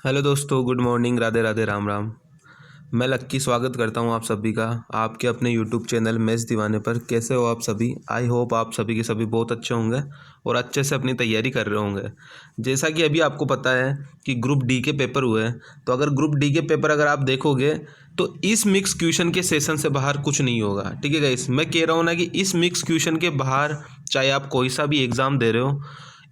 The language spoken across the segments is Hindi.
हेलो दोस्तों, गुड मॉर्निंग, राधे राधे, राम राम। मैं लक्की स्वागत करता हूं आप सभी का आपके अपने यूट्यूब चैनल मैच दीवाने पर। कैसे हो आप सभी? आई होप आप सभी के सभी बहुत अच्छे होंगे और अच्छे से अपनी तैयारी कर रहे होंगे। जैसा कि अभी आपको पता है कि ग्रुप डी के पेपर हुए हैं, तो अगर ग्रुप डी के पेपर अगर आप देखोगे तो इस मिक्स क्वेश्चन के सेशन से बाहर कुछ नहीं होगा। ठीक है गाइस, मैं कह रहा हूँ ना कि इस मिक्स क्वेश्चन के बाहर चाहे आप कोई सा भी एग्ज़ाम दे रहे हो,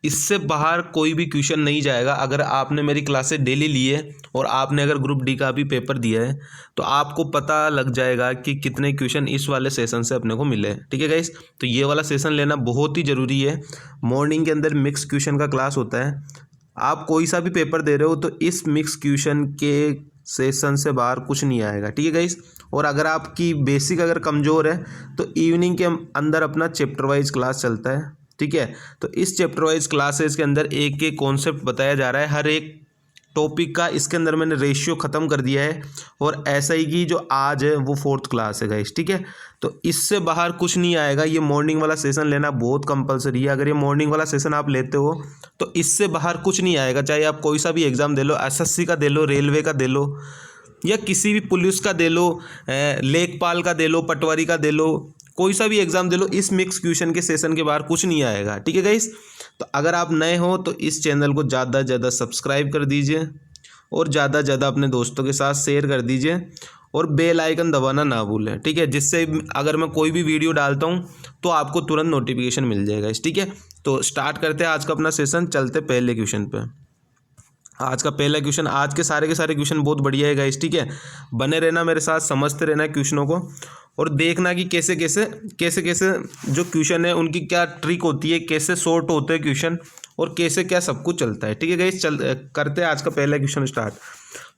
इससे बाहर कोई भी क्वेश्चन नहीं जाएगा। अगर आपने मेरी क्लासेस डेली ली है और आपने अगर ग्रुप डी का भी पेपर दिया है तो आपको पता लग जाएगा कि कितने क्वेश्चन इस वाले सेशन से अपने को मिले हैं। ठीक है गाइस, तो ये वाला सेशन लेना बहुत ही ज़रूरी है। मॉर्निंग के अंदर मिक्स क्वेश्चन का क्लास होता है। आप कोई सा भी पेपर दे रहे हो तो इस मिक्स क्वेश्चन के सेशन से बाहर कुछ नहीं आएगा। ठीक है गाइस, और अगर आपकी बेसिक अगर कमज़ोर है तो इवनिंग के अंदर अपना चैप्टर वाइज क्लास चलता है। ठीक है, तो इस चैप्टर वाइज क्लासेस के अंदर एक एक कॉन्सेप्ट बताया जा रहा है हर एक टॉपिक का। इसके अंदर मैंने रेशियो ख़त्म कर दिया है और एसआई की जो आज है वो 4th क्लास है गाइस। ठीक है, तो इससे बाहर कुछ नहीं आएगा। ये मॉर्निंग वाला सेशन लेना बहुत कंपलसरी है। अगर ये मॉर्निंग वाला सेशन आप लेते हो तो इससे बाहर कुछ नहीं आएगा। चाहे आप कोई सा भी एग्ज़ाम दे लो, एसएससी का दे लो, रेलवे का दे लो, या किसी भी पुलिस का दे लो, लेखपाल का दे लो, पटवारी का दे लो, कोई सा भी एग्ज़ाम दे लो, इस मिक्स क्वेश्चन के सेशन के बाहर कुछ नहीं आएगा। ठीक है गाइस, तो अगर आप नए हो तो इस चैनल को ज़्यादा से ज़्यादा सब्सक्राइब कर दीजिए और ज़्यादा से ज़्यादा अपने दोस्तों के साथ शेयर कर दीजिए और बेल आइकन दबाना ना भूलें। ठीक है, जिससे अगर मैं कोई भी वीडियो डालता हूँ तो आपको तुरंत नोटिफिकेशन मिल जाएगा। ठीक है, तो स्टार्ट करते हैं आज का अपना सेशन। चलते पहले क्वेश्चन पे। आज का पहला क्वेश्चन, आज के सारे क्वेश्चन बहुत बढ़िया है गाइस। ठीक है, बने रहना मेरे साथ, समझते रहना क्वेश्चनों को और देखना कि कैसे कैसे जो क्वेश्चन है उनकी क्या ट्रिक होती है, कैसे सॉर्ट होते हैं क्वेश्चन और कैसे क्या सब कुछ चलता है। ठीक है गाइस, चल करते हैं आज का पहला क्वेश्चन स्टार्ट।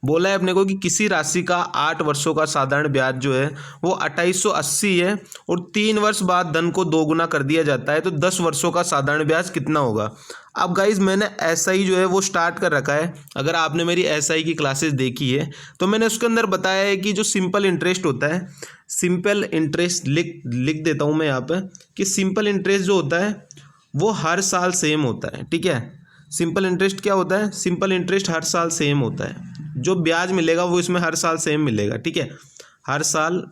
बोला है अपने को कि किसी राशि का 8 वर्षों का साधारण ब्याज जो है वो 2880 है और 3 वर्ष बाद धन को दोगुना कर दिया जाता है, तो 10 वर्षों का साधारण ब्याज कितना होगा। अब गाइज मैंने एसआई जो है वो स्टार्ट कर रखा है। अगर आपने मेरी एसआई की क्लासेस देखी है तो मैंने उसके अंदर बताया है कि जो सिंपल इंटरेस्ट होता है, सिंपल इंटरेस्ट लिख देता हूँ मैं यहाँ पे कि सिंपल इंटरेस्ट जो होता है वो हर साल सेम होता है। ठीक है, सिंपल इंटरेस्ट क्या होता है? सिंपल इंटरेस्ट हर साल सेम होता है। जो ब्याज मिलेगा वो इसमें हर साल सेम मिलेगा। ठीक है, हर साल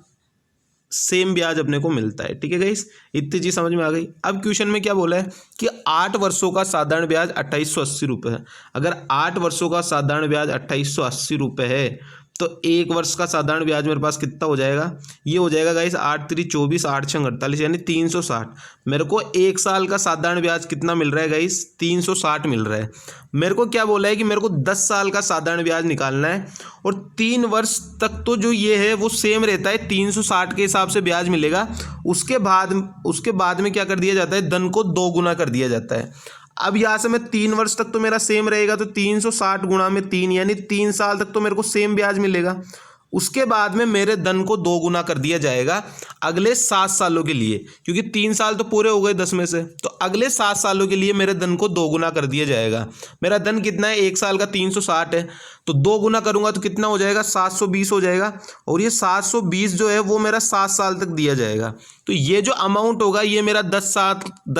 सेम ब्याज अपने को मिलता है। ठीक है गाइस, इतनी चीज़ समझ में आ गई। अब क्वेश्चन में क्या बोला है कि 8 वर्षों का साधारण ब्याज 2880 रुपये है। अगर 8 वर्षों का साधारण ब्याज 2880 रुपये है तो 1 वर्ष का साधारण ब्याज मेरे पास कितना हो जाएगा? ये हो जाएगा गाइस 8 3 24 8 6 48 यानी 360। मेरे को 1 साल का साधारण ब्याज कितना मिल रहा है गाइस? 360 मिल रहा है। मेरे को क्या बोला है कि मेरे को 10 साल का साधारण ब्याज निकालना है और 3 वर्ष तक तो जो ये है वो सेम रहता है, 360 के हिसाब से ब्याज मिलेगा। उसके बाद में क्या कर दिया जाता है? धन को 2 गुना कर दिया जाता है। अब यहाँ से मैं 3 वर्ष तक तो मेरा सेम रहेगा, तो 360 गुणा में 3 यानी 3 साल तक तो मेरे को सेम ब्याज मिलेगा। उसके बाद में मेरे धन को 2 गुना कर दिया जाएगा अगले 7 सालों के लिए, क्योंकि 3 साल तो पूरे हो गए 10 में से, तो अगले 7 सालों के लिए मेरे धन को 2 गुना कर दिया जाएगा। मेरा धन कितना है? 1 साल का 360 है, तो 2 गुना करूंगा तो कितना हो जाएगा? 720 हो जाएगा। और ये 720 जो है वो मेरा 7 साल तक दिया जाएगा। तो ये जो अमाउंट होगा ये मेरा 10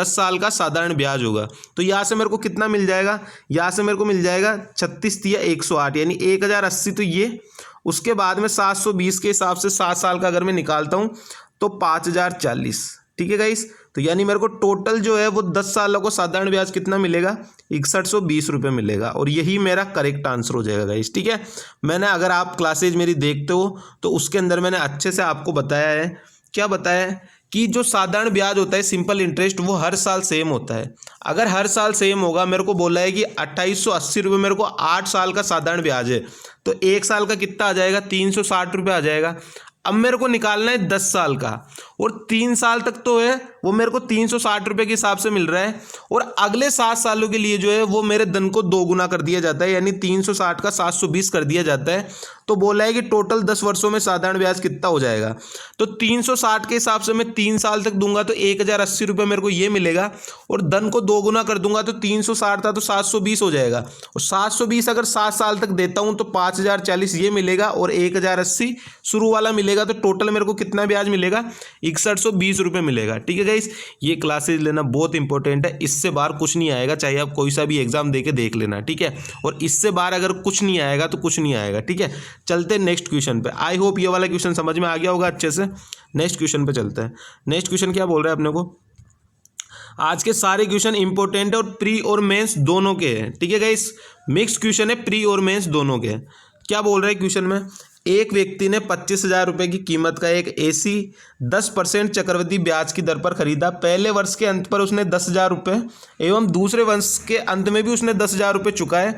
साल का साधारण ब्याज होगा। तो यहाँ से मेरे को कितना मिल जाएगा? यहाँ से मेरे को मिल जाएगा 36 या 108 यानी 1080। तो ये उसके बाद में 720 के हिसाब से 7 साल का अगर मैं निकालता हूँ तो 5040। ठीक है गाइस, तो यानी मेरे को टोटल जो है वो 10 सालों को साधारण ब्याज कितना मिलेगा? 6120 रुपये मिलेगा और यही मेरा करेक्ट आंसर हो जाएगा गाइस। ठीक है, मैंने अगर आप क्लासेज मेरी देखते हो तो उसके अंदर मैंने अच्छे से आपको बताया है। क्या बताया है? कि जो साधारण ब्याज होता है सिंपल इंटरेस्ट वो हर साल सेम होता है। अगर हर साल सेम होगा, मेरे को बोला है कि 2880 रुपये मेरे को 8 साल का साधारण ब्याज है, तो 1 साल का कितना आ जाएगा? 360 रुपये आ जाएगा। अब मेरे को निकालना है 10 साल का और 3 साल तक तो है वो मेरे को 360 रुपये के हिसाब से मिल रहा है और अगले 7 सालों के लिए जो है वो मेरे धन को 2 गुना कर दिया जाता है, यानी 360 का 720 कर दिया जाता है। तो बोला है कि टोटल 10 वर्षों में साधारण ब्याज कितना हो जाएगा। तो 360 के हिसाब से मैं 3 साल तक दूंगा तो 1080 रुपये मेरे को ये मिलेगा, और धन को 2 गुना कर दूंगा तो 360 था तो 720 हो जाएगा, और 720 अगर 7 साल तक देता हूं तो 5040 ये मिलेगा, और 1080 शुरू वाला मिलेगा, तो टोटल मेरे को कितना ब्याज मिलेगा, 6120 रुपये मिलेगा। ठीक है गाइस, ये क्लासेज लेना बहुत इंपॉर्टेंट है, इससे बाहर कुछ नहीं आएगा, चाहे आप कोई सा भी एग्जाम दे के देख लेना। ठीक है, और इससे बाहर अगर कुछ नहीं आएगा तो कुछ नहीं आएगा। ठीक है, चलते हैं नेक्स्ट क्वेश्चन पे। आई होप ये वाला क्वेश्चन समझ में आ गया होगा अच्छे से। नेक्स्ट क्वेश्चन पे चलते हैं। नेक्स्ट क्वेश्चन क्या बोल रहा है अपने को, आज के सारे क्वेश्चन इंपॉर्टेंट है और प्री और मेंस दोनों के हैं। ठीक है गाइस, मिक्स क्वेश्चन है, प्री और मेंस दोनों के। क्या बोल रहा है क्वेश्चन में, एक व्यक्ति ने 25,000 रुपये की कीमत का एक एसी 10% चक्रवृद्धि ब्याज की दर पर खरीदा। पहले वर्ष के अंत पर उसने 10,000 रुपये एवं दूसरे वर्ष के अंत में भी उसने 10,000 रुपये चुकाए।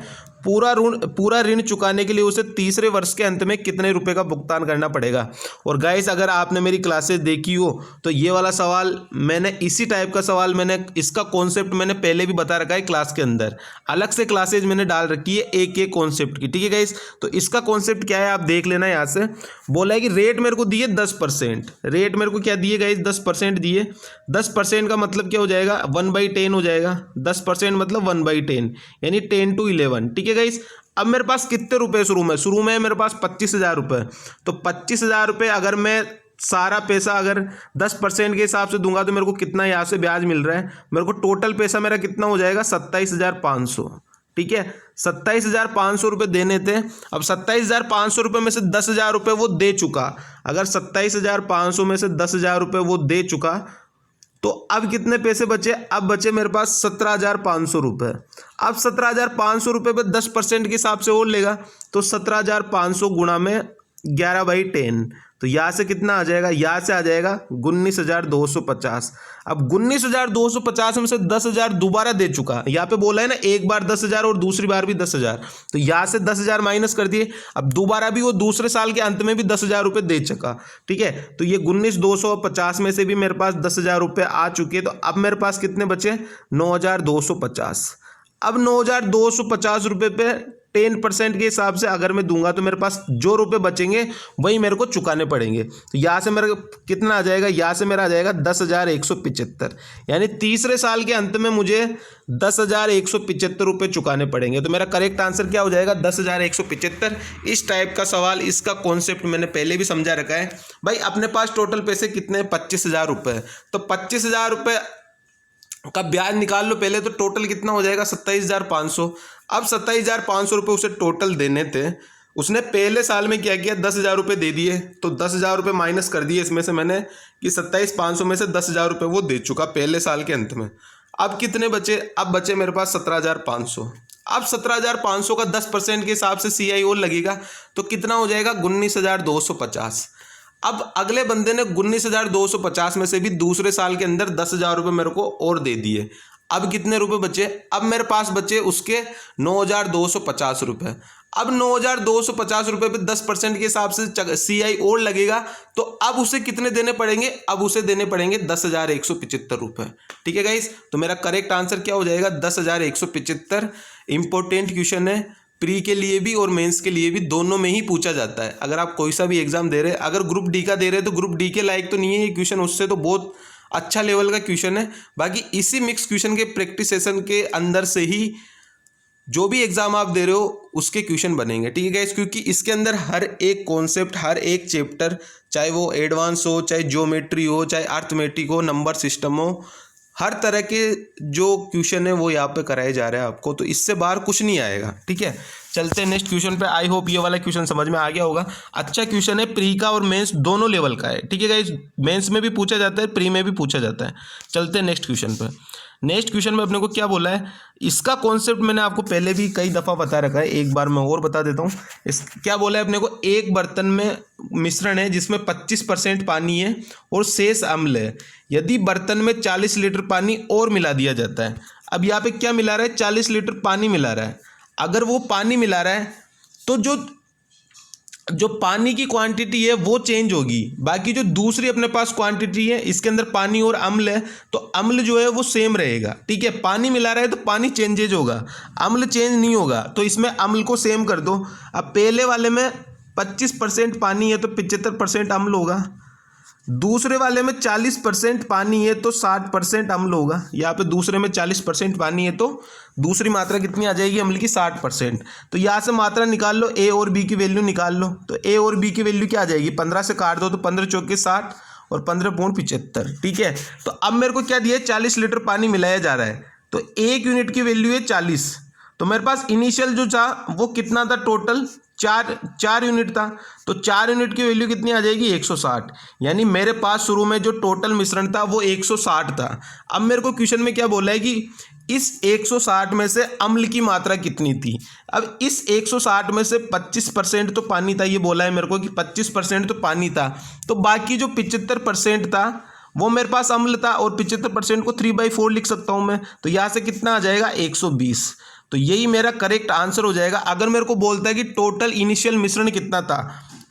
पूरा ऋण चुकाने के लिए उसे तीसरे वर्ष के अंत में कितने रुपए का भुगतान करना पड़ेगा। और गाइस, अगर आपने मेरी क्लासेस देखी हो तो ये वाला सवाल मैंने इसी टाइप का सवाल मैंने इसका कॉन्सेप्ट मैंने पहले भी बता रखा है क्लास के अंदर, अलग से क्लासेज मैंने डाल रखी है एक एक कॉन्सेप्ट की। ठीक है गाइस, तो इसका कॉन्सेप्ट क्या है आप देख लेना। यहाँ से बोला है कि रेट मेरे को दिए 10%, रेट मेरे को क्या दिए गाइस, 10% दिए। 10% का मतलब क्या हो जाएगा, 1/10 हो जाएगा। 10% मतलब 1/10 यानी 10 to 11। ठीक है गाइस, अब मेरे पास कितने रुपए शुरू में मेरे पास 25,000 रुपये। तो 25,000 रुपये अगर मैं सारा पैसा अगर 10% के हिसाब से दूंगा तो मेरे को कितना यहाँ से ब्याज मिल रहा है, मेरे को टोटल पैसा मेरा कितना हो जाएगा, 27,500। ठीक है, 27,500 रुपये देने थे। अब 27,500 रुपये में से 10,000 रुपये वो दे चुका। अगर 27,500 में से 10,000 रुपये वो दे चुका तो अब कितने पैसे बचे, अब बचे मेरे पास 17,500 रुपये। अब 17,500 रुपये पे 10% के हिसाब से और लेगा तो 17,500 गुणा में 11/10, तो यहाँ से कितना आ जाएगा, यहाँ से आ जाएगा 19,250। अब 19,250 में से 10,000 दोबारा दे चुका, यहाँ पे बोला है ना एक बार 10,000 और दूसरी बार भी 10,000, तो यहाँ से 10,000 माइनस कर दिए। अब दोबारा भी वो दूसरे साल के अंत में भी 10,000 रुपये दे चुका। ठीक है, तो ये 19,250 में से भी मेरे पास 10,000 रुपये आ चुके, तो अब मेरे पास कितने बचे, 9,250। अब 9,250 रुपये पे 10% के हिसाब से अगर मैं दूंगा तो मेरे पास जो रुपए बचेंगे वही मेरे को चुकाने पड़ेंगे। तो यहाँ से मेरा कितना आ जाएगा, यहाँ से मेरा आ जाएगा 10,175, यानी तीसरे साल के अंत में मुझे 10,175 रुपये चुकाने पड़ेंगे। तो मेरा करेक्ट आंसर क्या हो जाएगा, 10,175। इस टाइप का सवाल, इसका कॉन्सेप्ट मैंने पहले भी समझा रखा है। भाई अपने पास टोटल पैसे कितने, 25,000 रुपये, तो 25,000 रुपये का ब्याज निकाल लो पहले, तो टोटल कितना हो जाएगा, 27,500। अब 27,500 रुपये उसे टोटल देने थे, उसने पहले साल में क्या किया, 10,000 रुपये दे दिए, तो 10,000 रुपये माइनस कर दिए इसमें से मैंने कि 27,500 में से 10,000 रुपये वो दे चुका पहले साल के अंत में। अब कितने बचे, अब बचे मेरे पास 17,500। अब 17,500 का 10% के हिसाब से CI और लगेगा तो कितना हो जाएगा, 19,250। अब अगले बंदे ने 19,250 में से भी दूसरे साल के अंदर 10,000 रुपये मेरे को और दे दिए। अब कितने रुपए बचे, अब मेरे पास बचे उसके 9,250 रुपये। अब 9,250 रुपये पे 10% के हिसाब से CI और लगेगा, तो अब उसे कितने देने पड़ेंगे, अब उसे देने पड़ेंगे 10,175 रुपये। ठीक है गाइस, तो मेरा करेक्ट आंसर क्या हो जाएगा, 10,175। इंपॉर्टेंट क्वेश्चन है, प्री के लिए भी और मेंस के लिए भी, दोनों में ही पूछा जाता है। अगर आप कोई सा भी एग्जाम दे रहे हैं, अगर ग्रुप डी का दे रहे हैं तो ग्रुप डी के लायक तो नहीं है ये क्वेश्चन, उससे तो बहुत अच्छा लेवल का क्वेश्चन है। बाकी इसी मिक्स क्वेश्चन के प्रैक्टिस सेशन के अंदर से ही जो भी एग्जाम आप दे रहे हो उसके क्वेश्चन बनेंगे। ठीक है गाइस, क्योंकि इसके अंदर हर एक कॉन्सेप्ट, हर एक चैप्टर, चाहे वो एडवांस हो, चाहे ज्योमेट्री हो, चाहे अर्थमेटिक हो, नंबर सिस्टम हो, हर तरह के जो क्वेश्चन है वो यहाँ पे कराए जा रहे हैं आपको, तो इससे बाहर कुछ नहीं आएगा। ठीक है, चलते हैं नेक्स्ट क्वेश्चन पे। आई होप ये वाला क्वेश्चन समझ में आ गया होगा। अच्छा क्वेश्चन है, प्री का और मेंस दोनों लेवल का है। ठीक है गाइस, मेंस में भी पूछा जाता है, प्री में भी पूछा जाता है। चलते हैं नेक्स्ट क्वेश्चन पे। नेक्स्ट क्वेश्चन में अपने को क्या बोला है, इसका कॉन्सेप्ट मैंने आपको पहले भी कई दफ़ा बता रखा है, एक बार मैं और बता देता हूँ। इस क्या बोला है अपने को, एक बर्तन में मिश्रण है जिसमें 25% पानी है और शेष अम्ल है। यदि बर्तन में 40 लीटर पानी और मिला दिया जाता है। अब यहाँ पे क्या मिला रहा है, 40 लीटर पानी मिला रहा है। अगर वो पानी मिला रहा है तो जो पानी की क्वांटिटी है वो चेंज होगी, बाकी जो दूसरी अपने पास क्वांटिटी है, इसके अंदर पानी और अम्ल है, तो अम्ल जो है वो सेम रहेगा। ठीक है, पानी मिला रहा है तो पानी चेंजेज होगा, अम्ल चेंज नहीं होगा, तो इसमें अम्ल को सेम कर दो। अब पहले वाले में 25% पानी है तो 75% अम्ल होगा। दूसरे वाले में 40% पानी है तो 60% अम्ल होगा। यहाँ पे दूसरे में 40% पानी है तो दूसरी मात्रा कितनी आ जाएगी अम्ल की, 60%। तो यहाँ से मात्रा निकाल लो, ए और बी की वैल्यू निकाल लो। तो ए और बी की वैल्यू क्या आ जाएगी, 15 से काट दो तो 15 चौके 60 और 15.75। ठीक है, तो अब मेरे को क्या दिया है, 40 लीटर पानी मिलाया जा रहा है। तो 1 यूनिट की वैल्यू है 40। तो मेरे पास इनिशियल जो था वो कितना था, टोटल चार यूनिट था। तो 4 यूनिट की वैल्यू कितनी आ जाएगी, 160। यानी मेरे पास शुरू में जो टोटल मिश्रण था वो 160 था। अब मेरे को क्वेश्चन में क्या बोला है कि इस 160 में से अम्ल की मात्रा कितनी थी। अब इस 160 में से 25% तो पानी था, ये बोला है मेरे को कि 25% तो पानी था। तो बाकी जो 75% था वो मेरे पास अम्ल था, और 75% को 3/4 लिख सकता हूँ मैं। तो यहाँ से कितना आ जाएगा, 120। तो यही मेरा करेक्ट आंसर हो जाएगा। अगर मेरे को बोलता है कि टोटल इनिशियल मिश्रण कितना था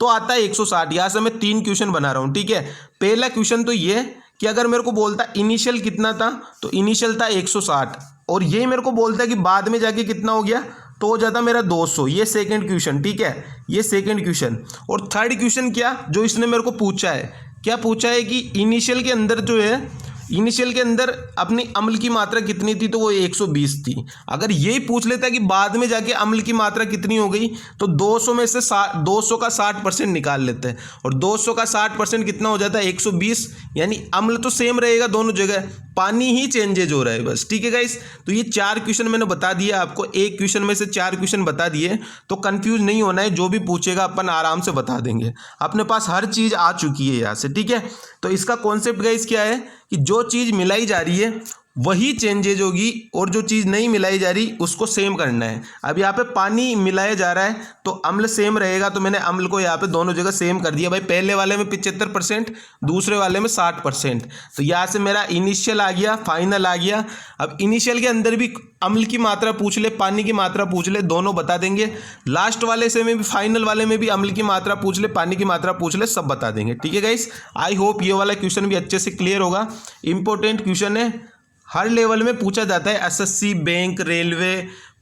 तो आता है 160। यहाँ से मैं 3 क्वेश्चन बना रहा हूँ। ठीक है, पहला क्वेश्चन तो ये कि अगर मेरे को बोलता इनिशियल कितना था तो इनिशियल था 160, और ये मेरे को बोलता है कि बाद में जाके कितना हो गया तो हो जाता मेरा 200। ये सेकंड क्वेश्चन। ठीक है, ये सेकंड क्वेश्चन। और थर्ड क्वेश्चन क्या जो इसने मेरे को पूछा है, क्या पूछा है कि इनिशियल के अंदर जो है, इनिशियल के अंदर अपनी अम्ल की मात्रा कितनी थी, तो वो 120 थी। अगर यही पूछ लेता है कि बाद में जाके अम्ल की मात्रा कितनी हो गई तो 200 में से 200 का 60% निकाल लेते हैं, और 200 का 60% कितना हो जाता है, 120। यानी अम्ल तो सेम रहेगा दोनों जगह, पानी ही चेंजेज हो रहा है बस। ठीक है गाइस, तो ये 4 क्वेश्चन मैंने बता दिया आपको, एक क्वेश्चन में से 4 क्वेश्चन बता दिए। तो कंफ्यूज नहीं होना है, जो भी पूछेगा अपन आराम से बता देंगे। अपने पास हर चीज़ आ चुकी है यहाँ से। ठीक है, तो इसका कॉन्सेप्ट गाइस क्या है कि जो चीज़ मिलाई जा रही है वही चेंजेज होगी, और जो चीज़ नहीं मिलाई जा रही उसको सेम करना है। अब यहाँ पे पानी मिलाया जा रहा है तो अम्ल सेम रहेगा, तो मैंने अम्ल को यहाँ पे दोनों जगह सेम कर दिया भाई। पहले वाले में 75%, दूसरे वाले में 60%। तो यहाँ से मेरा इनिशियल आ गया, फाइनल आ गया। अब इनिशियल के अंदर भी अम्ल की मात्रा पूछ ले, पानी की मात्रा पूछ ले, दोनों बता देंगे। लास्ट वाले से में भी, फाइनल वाले में भी अम्ल की मात्रा पूछ ले, पानी की मात्रा पूछ ले, सब बता देंगे। ठीक है गाइस, आई होप ये वाला क्वेश्चन भी अच्छे से क्लियर होगा। इंपॉर्टेंट क्वेश्चन है, हर लेवल में पूछा जाता है। एसएससी, बैंक, रेलवे,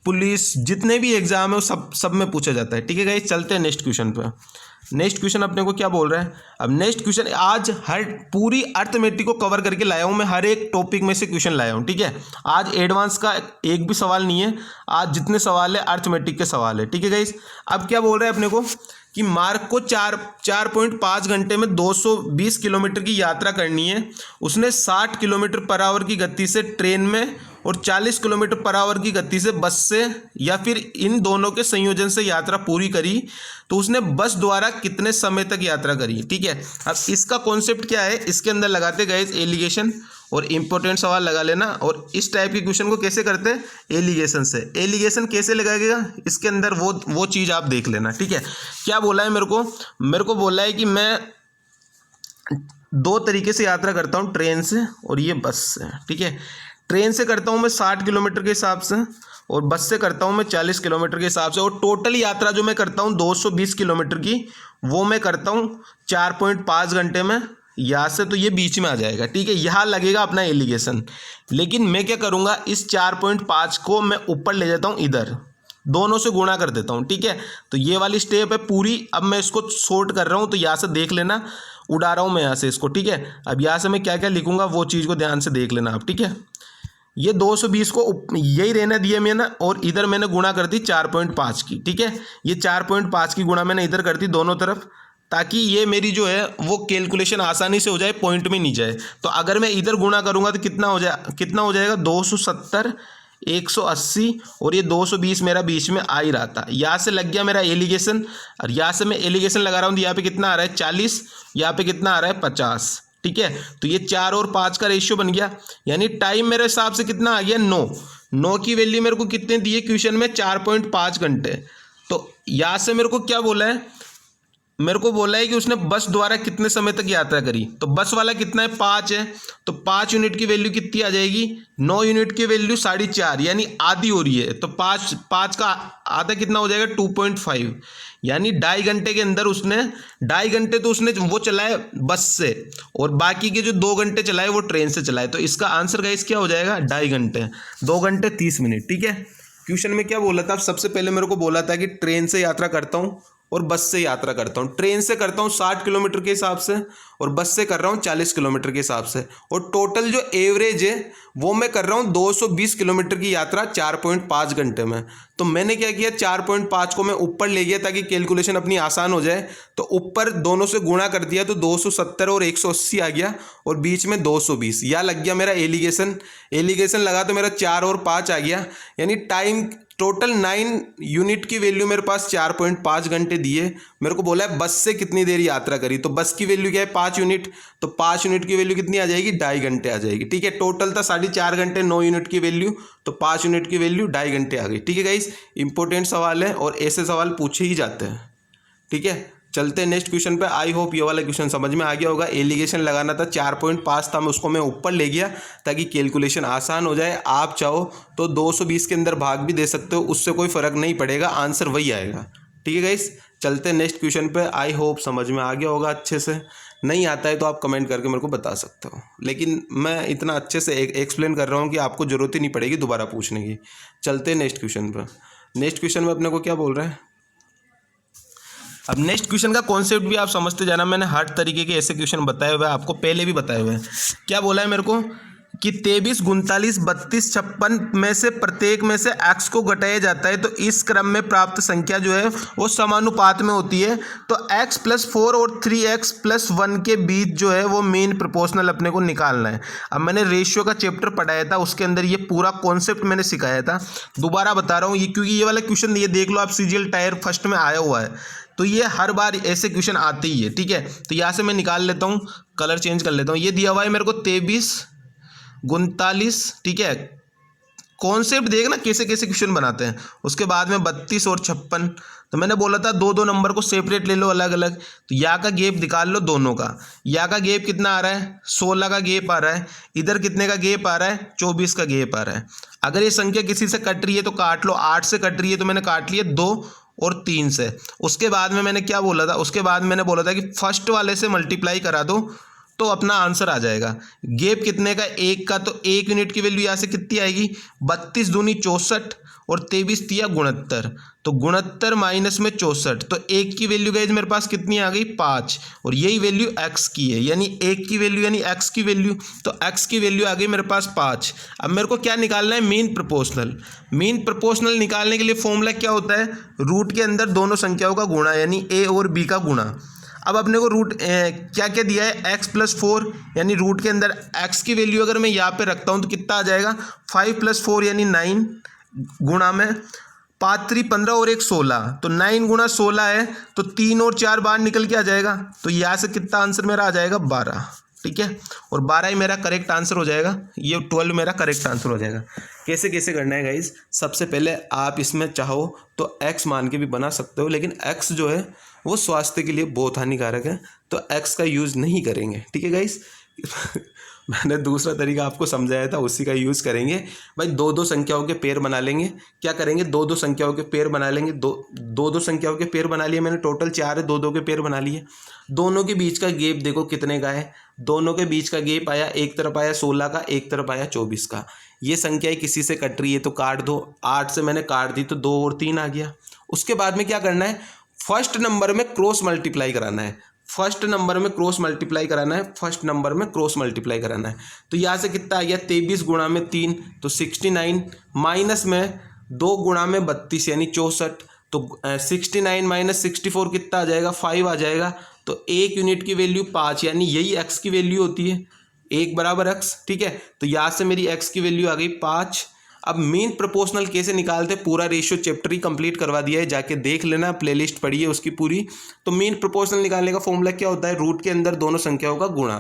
पुलिस, जितने भी एग्जाम है वो सब में पूछा जाता है। ठीक है गाइस, चलते हैं नेक्स्ट क्वेश्चन पे। नेक्स्ट क्वेश्चन अपने को क्या बोल रहा है। अब नेक्स्ट क्वेश्चन, आज हर पूरी अर्थमेटिक को कवर करके लाया हूँ मैं, हर एक टॉपिक में से क्वेश्चन लाया हूँ। ठीक है, आज एडवांस का एक भी सवाल नहीं है, आज जितने सवाल है अर्थमेटिक के सवाल है। ठीक है गाइस, अब क्या बोल रहा है अपने को कि मार्क को 4.5 घंटे में 220 किलोमीटर की यात्रा करनी है। उसने 60 किलोमीटर पर आवर की गति से ट्रेन में और 40 किलोमीटर पर आवर की गति से बस से, या फिर इन दोनों के संयोजन से यात्रा पूरी करी। तो उसने बस द्वारा कितने समय तक यात्रा करी। ठीक है, अब इसका कॉन्सेप्ट क्या है, इसके अंदर लगाते गए एलिगेशन, और इंपॉर्टेंट सवाल लगा लेना। और इस टाइप के क्वेश्चन को कैसे करते हैं, एलिगेशन से। एलिगेशन कैसे लगाएगा इसके अंदर, वो चीज़ आप देख लेना। ठीक है, क्या बोला है मेरे को बोला है कि मैं 2 तरीके से यात्रा करता हूँ, ट्रेन से और ये बस से। ठीक है, ट्रेन से करता हूँ मैं 60 किलोमीटर के हिसाब से, और बस से करता हूँ मैं 40 किलोमीटर के हिसाब से। और टोटल यात्रा जो मैं करता हूँ 220 किलोमीटर की, वो मैं करता हूँ 4.5 घंटे में यहाँ से। तो ये बीच में आ जाएगा। ठीक है, यहाँ लगेगा अपना एलिगेशन। लेकिन मैं क्या करूँगा, इस 4.5 को मैं ऊपर ले जाता हूँ, इधर दोनों से गुणा कर देता हूँ। ठीक है, तो ये वाली स्टेप है पूरी। अब मैं इसको शॉर्ट कर रहा हूँ, तो यहाँ से देख लेना, उड़ा रहा हूँ मैं यहाँ से इसको। ठीक है, अब यहाँ से मैं क्या क्या लिखूँगा वो चीज़ को ध्यान से देख लेना आप। ठीक है, ये 220 को यही रहने दिया मैंने, और इधर मैंने गुणा कर दी 4.5 की। ठीक है, ये 4.5 की गुणा मैंने इधर कर दी दोनों तरफ, ताकि ये मेरी जो है वो कैलकुलेशन आसानी से हो जाए, पॉइंट में नहीं जाए। तो अगर मैं इधर गुणा करूँगा तो कितना हो जाएगा 270, 180, और ये 220 मेरा बीच में आ ही रहा था। यहाँ से लग गया मेरा एलिगेशन, और यहाँ से मैं एलिगेशन लगा रहा हूँ तो यहाँ पे कितना आ रहा है 40, यहाँ पे कितना आ रहा है 50। ठीक है, तो ये 4 और 5 का रेशियो बन गया। यानी टाइम मेरे हिसाब से कितना आ गया 9 की वैल्यू मेरे को कितने दी है क्वेश्चन में, 4.5 घंटे। तो यहाँ से मेरे को क्या बोला है, मेरे को बोला है कि उसने बस द्वारा कितने समय तक यात्रा करी। तो बस वाला कितना है, 5 है, तो 5 यूनिट की वैल्यू कितनी आ जाएगी, 9 यूनिट की वैल्यू 4.5, यानी आधी हो रही है। तो 5 का आधा कितना हो जाएगा 2.5, यानी 2.5 घंटे के अंदर उसने 2.5 घंटे तो उसने वो चलाए बस से, और बाकी के जो 2 घंटे चलाए वो ट्रेन से चलाए। तो इसका आंसर गाइस क्या हो जाएगा, 2.5 घंटे, 2 घंटे 30 मिनट। ठीक है, क्वेश्चन में क्या बोला था, सबसे पहले मेरे को बोला था कि ट्रेन से यात्रा करता हूँ और बस से यात्रा करता हूँ। ट्रेन से करता हूँ 60 किलोमीटर के हिसाब से और बस से कर रहा हूँ 40 किलोमीटर के हिसाब से, और टोटल जो एवरेज है वो मैं कर रहा हूँ 220 किलोमीटर की यात्रा 4.5 घंटे में। तो मैंने क्या किया, 4.5 को मैं ऊपर ले गया ताकि कैलकुलेशन अपनी आसान हो जाए। तो ऊपर दोनों से गुणा कर दिया तो 270 और 180 आ गया, और बीच में 220 या लग गया मेरा एलिगेशन लगा तो मेरा 4 और 5 आ गया। यानी टाइम टोटल 9 यूनिट की वैल्यू मेरे पास 4.5 घंटे दिए। मेरे को बोला है बस से कितनी देर यात्रा करी, तो बस की वैल्यू क्या है 5 यूनिट, तो 5 यूनिट की वैल्यू कितनी आ जाएगी, 2.5 घंटे आ जाएगी। ठीक है, टोटल था 4.5 घंटे, 9 यूनिट की वैल्यू, तो 5 यूनिट की वैल्यू 2.5 घंटे आ गई। ठीक है गाइस, इंपॉर्टेंट सवाल है और ऐसे सवाल पूछे ही जाते हैं। ठीक है, चलते हैं नेक्स्ट क्वेश्चन पे। आई होप ये वाला क्वेश्चन समझ में आ गया होगा। एलिगेशन लगाना था, 4.5 था, मैं उसको मैं ऊपर ले गया ताकि कैलकुलेशन आसान हो जाए। आप चाहो तो 220 के अंदर भाग भी दे सकते हो, उससे कोई फर्क नहीं पड़ेगा, आंसर वही आएगा। ठीक है गाइस, चलते हैं नेक्स्ट क्वेश्चन पे। आई होप समझ में आ गया होगा अच्छे से। नहीं आता है तो आप कमेंट करके मेरे को बता सकते हो, लेकिन मैं इतना अच्छे से एक्सप्लेन कर रहा हूँ कि आपको जरूरत ही नहीं पड़ेगी दोबारा पूछने की। चलते हैं नेक्स्ट क्वेश्चन पर। नेक्स्ट क्वेश्चन में अपने को क्या बोल रहा है, अब नेक्स्ट क्वेश्चन का कॉन्सेप्ट भी आप समझते जाना। मैंने हर तरीके के ऐसे क्वेश्चन बताए हुए हैं, आपको पहले भी बताए हुए हैं। क्या बोला है मेरे को कि 23, 39, 32, 56 में से प्रत्येक में से x को घटाया जाता है, तो इस क्रम में प्राप्त संख्या जो है वो समानुपात में होती है। तो x + 4 और 3x + 1 के बीच जो है वो मेन प्रोपोर्शनल अपने को निकालना है। अब मैंने रेशियो का चैप्टर पढ़ाया था, उसके अंदर ये पूरा कॉन्सेप्ट मैंने सिखाया था। दोबारा बता रहा हूँ ये, क्योंकि ये वाला क्वेश्चन ये देख लो आप, CGL टायर फर्स्ट में आया हुआ है, तो ये हर बार ऐसे क्वेश्चन आते ही है। ठीक है, तो यहाँ से मैं निकाल लेता हूँ, कलर चेंज कर लेता हूँ। ये दिया हुआ है मेरे को 23, 39। ठीक है, कॉन्सेप्ट देखना कैसे कैसे क्वेश्चन बनाते हैं। उसके बाद में 32 और 56, तो मैंने बोला था दो दो नंबर को सेपरेट ले लो अलग अलग। तो यहाँ का गैप निकाल लो दोनों का। यहाँ का गैप कितना आ रहा है, 16 का गैप आ रहा है। इधर कितने का गैप आ रहा है, 24 का गैप आ रहा है। अगर ये संख्या किसी से कट रही है तो काट लो। 8 से कट रही है तो मैंने काट लिया 2 और 3 से। उसके बाद में मैंने क्या बोला था, उसके बाद मैंने बोला था कि फर्स्ट वाले से मल्टीप्लाई करा दो तो अपना आंसर आ जाएगा। गैप कितने का, 1 का, तो 1 यूनिट की वैल्यू यहाँ से कितनी आएगी, 32 दूनी 64 और 23 तिया 69, तो 69 माइनस में 64, तो 1 की वैल्यू गाइस मेरे पास कितनी आ गई, 5, और यही वैल्यू x की है, यानी 1 की वैल्यू यानी x की वैल्यू, तो x की वैल्यू आ गई मेरे पास 5। अब मेरे को क्या निकालना है, मीन प्रोपोर्शनल। मीन प्रोपोर्शनल निकालने के लिए फॉर्मूला क्या होता है, रूट के अंदर दोनों संख्याओं का गुणा, यानी a और b का गुणा। अब अपने को रूट क्या क्या दिया है, x + 4, यानी रूट के अंदर x की वैल्यू अगर मैं यहाँ पे रखता हूँ तो कितना आ जाएगा, 5 + 4 यानी 9, गुणा में 5 3 15 और 1 16, तो 9 गुणा 16 है, तो 3 और 4 बाहर निकल के आ जाएगा, तो यहाँ से कितना आंसर मेरा आ जाएगा, 12। ठीक है, और 12 ही मेरा करेक्ट आंसर हो जाएगा, ये 12 मेरा करेक्ट आंसर हो जाएगा। कैसे कैसे करना है गाइज, सबसे पहले आप इसमें चाहो तो x मान के भी बना सकते हो, लेकिन x जो है वो स्वास्थ्य के लिए बहुत हानिकारक है, तो x का यूज़ नहीं करेंगे। ठीक है गाइज मैंने दूसरा तरीका आपको समझाया था, उसी का यूज़ करेंगे। भाई दो दो संख्याओं के पेयर बना लेंगे। क्या करेंगे, दो दो संख्याओं के पेयर बना लेंगे। दो दो संख्याओं के पेयर बना लिए मैंने, टोटल 4 है, दो दो के पेयर बना लिए। दोनों के बीच का गैप देखो कितने का है, दोनों के बीच का गैप आया, एक तरफ आया 16 का, एक तरफ आया 24 का। ये संख्याएं किसी से कट रही है तो काट दो, 8 से मैंने काट दी तो 2 और 3 आ गया। उसके बाद में क्या करना है, फर्स्ट नंबर में क्रॉस मल्टीप्लाई कराना है, फर्स्ट नंबर में क्रॉस मल्टीप्लाई कराना है, फर्स्ट नंबर में क्रॉस मल्टीप्लाई कराना है। तो यहाँ से कितना आ गया, 23 गुणा में 3 तो 69, माइनस में 2 गुणा में 32 यानी 64, तो 69 माइनस 64 कितना आ जाएगा, 5 आ जाएगा। तो 1 यूनिट की वैल्यू 5, यानी यही x की वैल्यू होती है, 1 बराबर x। ठीक है, तो यहाँ से मेरी x की वैल्यू आ गई 5। अब मीन प्रोपोर्शनल कैसे निकालते, पूरा रेशियो चैप्टर ही कंप्लीट करवा दिया है, जाके देख लेना, प्लेलिस्ट पढ़ी है उसकी पूरी। तो मीन प्रोपोर्शनल निकालने का फॉर्मूला क्या होता है, रूट के अंदर दोनों संख्याओं का गुणा।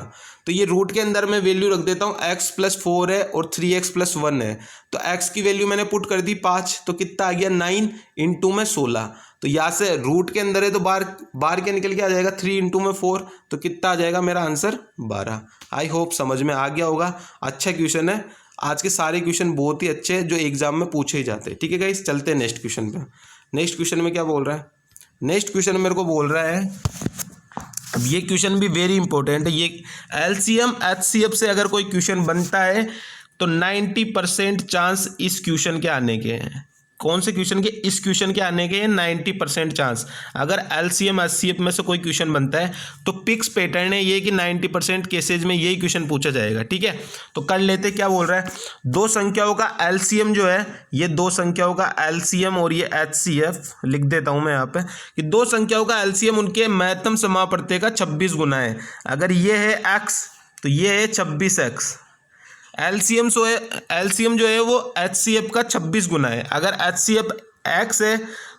तो ये रूट के अंदर मैं वैल्यू रख देता हूँ, x + 4 है और 3x + 1 है, तो x की वैल्यू मैंने पुट कर दी 5, तो कितना आ गया 9 × में 16। तो यहाँ से रूट के अंदर है तो बाहर क्या निकल के आ जाएगा, 3 × में 4, तो कितना आ जाएगा मेरा आंसर 12। आई होप समझ में आ गया होगा। अच्छा क्वेश्चन है, आज के सारे क्वेश्चन बहुत ही अच्छे हैं जो एग्जाम में पूछे ही जाते हैं। ठीक है गाइस, चलते हैं नेक्स्ट क्वेश्चन पे। नेक्स्ट क्वेश्चन में क्या बोल रहा है, नेक्स्ट क्वेश्चन मेरे को बोल रहा है, अब ये क्वेश्चन भी वेरी इंपॉर्टेंट है। ये LCM HCF से अगर कोई क्वेश्चन बनता है तो 90% चांस इस क्वेश्चन के आने के हैं। कौन से क्वेश्चन के, इस क्वेश्चन के आने के 90% चांस। अगर एलसीएम एचसीएफ में से कोई क्वेश्चन बनता है तो फिक्स पैटर्न है ये कि 90% केसेज में यही क्वेश्चन पूछा जाएगा। ठीक है, तो कर लेते, क्या बोल रहा है, दो संख्याओं का एलसीएम जो है, ये दो संख्याओं का एलसीएम और ये एचसीएफ लिख देता हूं मैं यहाँ पे कि दो संख्याओं का एलसीएम उनके महत्तम समापवर्ती का 26 गुना है। अगर ये है एक्स तो ये है 26x। एलसीएम जो है वो एचसीएफ का 26 गुना है। अगर एचसीएफ x है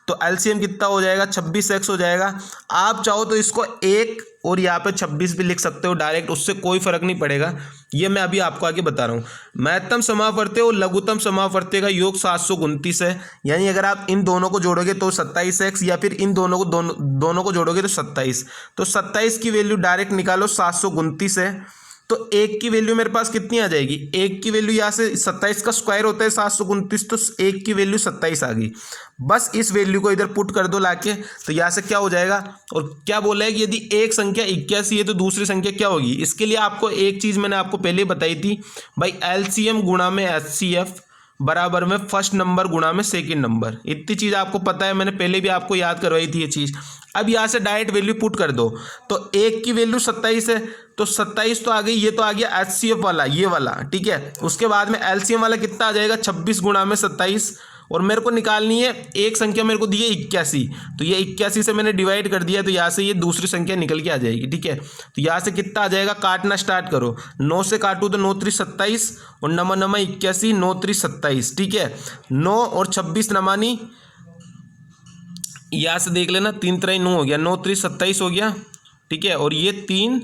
तो एलसीएम कितना हो जाएगा, 26x हो जाएगा। आप चाहो तो इसको 1 और यहाँ पे 26 भी लिख सकते हो डायरेक्ट, उससे कोई फर्क नहीं पड़ेगा। ये मैं अभी आपको आगे बता रहा हूँ। महत्तम समापवर्ती और लघुत्तम समापवर्ती का योग 729 है, यानी अगर आप इन दोनों को जोड़ोगे तो 27x, या फिर इन दोनों को जोड़ोगे तो 27। तो 27 की वैल्यू डायरेक्ट निकालो, 729 है। तो 1 की वैल्यू मेरे पास कितनी आ जाएगी, 1 की वैल्यू यहाँ से 27 का स्क्वायर होता है 729, तो 1 की वैल्यू 27 आ गई। बस इस वैल्यू को इधर पुट कर दो लाके, तो यहाँ से क्या हो जाएगा। और क्या बोला है कि यदि एक संख्या 81 है तो दूसरी संख्या क्या होगी। इसके लिए आपको एक चीज़ मैंने आपको पहले बताई थी भाई, एलसीएम गुणा में एचसीएफ बराबर में फर्स्ट नंबर गुणा में सेकंड नंबर। इतनी चीज़ आपको पता है, मैंने पहले भी आपको याद करवाई थी ये चीज़। अब यहाँ से डायरेक्ट वैल्यू पुट कर दो, तो 1 की वैल्यू 27 है, तो 27 तो आ गई, ये तो आ गया एचसीएफ वाला, ये वाला। ठीक है, उसके बाद में एलसीएम वाला कितना आ जाएगा, 26 गुणा में 27। और मेरे को निकालनी है एक संख्या, मेरे को दी है 81, तो ये 81 से मैंने डिवाइड कर दिया, तो यहाँ से ये दूसरी संख्या निकल के आ जाएगी। ठीक है, तो यहाँ से कितना आ जाएगा, काटना स्टार्ट करो। 9 से काटूँ तो 9 3 27 और नमा 81, 9 3 27। ठीक है, 9 और 26 नमानी, यहाँ से देख लेना, 3 3 9 हो गया, 9 3 27 हो गया। ठीक है, और ये 3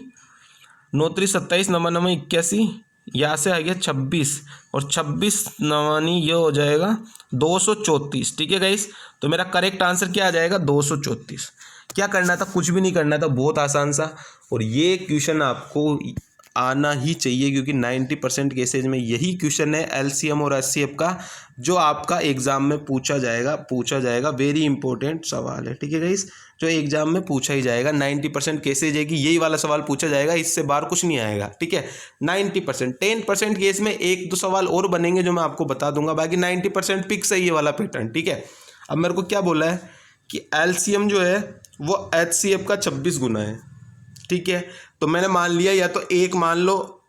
9 3 27 नमा 81, यहाँ से आ गया 26 और 26 नवानी ये हो जाएगा 234। ठीक है गाइस, तो मेरा करेक्ट आंसर क्या आ जाएगा, 234। क्या करना था, कुछ भी नहीं करना था, बहुत आसान सा। और ये क्वेश्चन आपको आना ही चाहिए क्योंकि 90% केसेज में यही क्वेश्चन है एलसीएम और एचसीएफ का जो आपका एग्जाम में पूछा जाएगा। वेरी इंपॉर्टेंट सवाल है। ठीक है गाइस, जो एग्जाम में पूछा ही जाएगा। 90% केसेज है कि यही वाला सवाल पूछा जाएगा, इससे बाहर कुछ नहीं आएगा। ठीक है, 90%। 10% केस में 1-2 सवाल और बनेंगे जो मैं आपको बता दूंगा, बाकी 90% फिक्स है ये वाला पैटर्न। ठीक है, अब मेरे को क्या बोला है कि एलसीएम जो है वो एचसीएफ का 26 गुना है। ठीक है, तो मैंने मान लिया, या तो 1 मान लो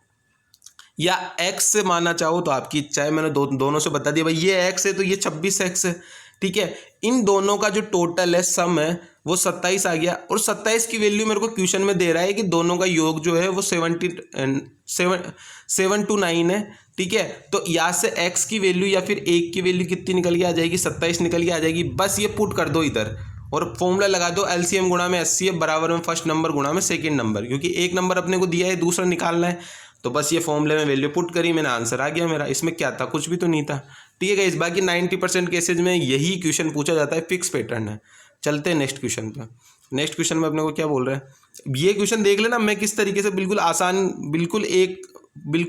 या x से मानना चाहो तो आपकी इच्छा है। मैंने दोनों से बता दिया भाई, ये x है तो ये 26x है। ठीक है, इन दोनों का जो टोटल है, सम है, वो 27 आ गया। और 27 की वैल्यू मेरे को क्वेश्चन में दे रहा है कि दोनों का योग जो है वो 7 to 9 है। ठीक है, तो यहाँ से x की वैल्यू या फिर 1 की वैल्यू कितनी निकल के आ जाएगी, 27 निकल के आ जाएगी। बस ये पुट कर दो इधर और फॉर्मूला लगा दो, एलसीएम गुणा में एचसीएफ बराबर में फर्स्ट नंबर गुणा में सेकंड नंबर, क्योंकि एक नंबर अपने को दिया है, दूसरा निकालना है। तो बस ये फॉर्मूले में वैल्यू पुट करी, मैंने आंसर आ गया मेरा। इसमें क्या था, कुछ भी तो नहीं था। ठीक है गाइस, बाकी 90% केसेज में यही क्वेश्चन पूछा जाता है, फिक्स पैटर्न है। चलते हैं नेक्स्ट क्वेश्चन पे। नेक्स्ट क्वेश्चन में अपने को क्या बोल रहा है, ये क्वेश्चन देख लेना, मैं किस तरीके से बिल्कुल आसान, बिल्कुल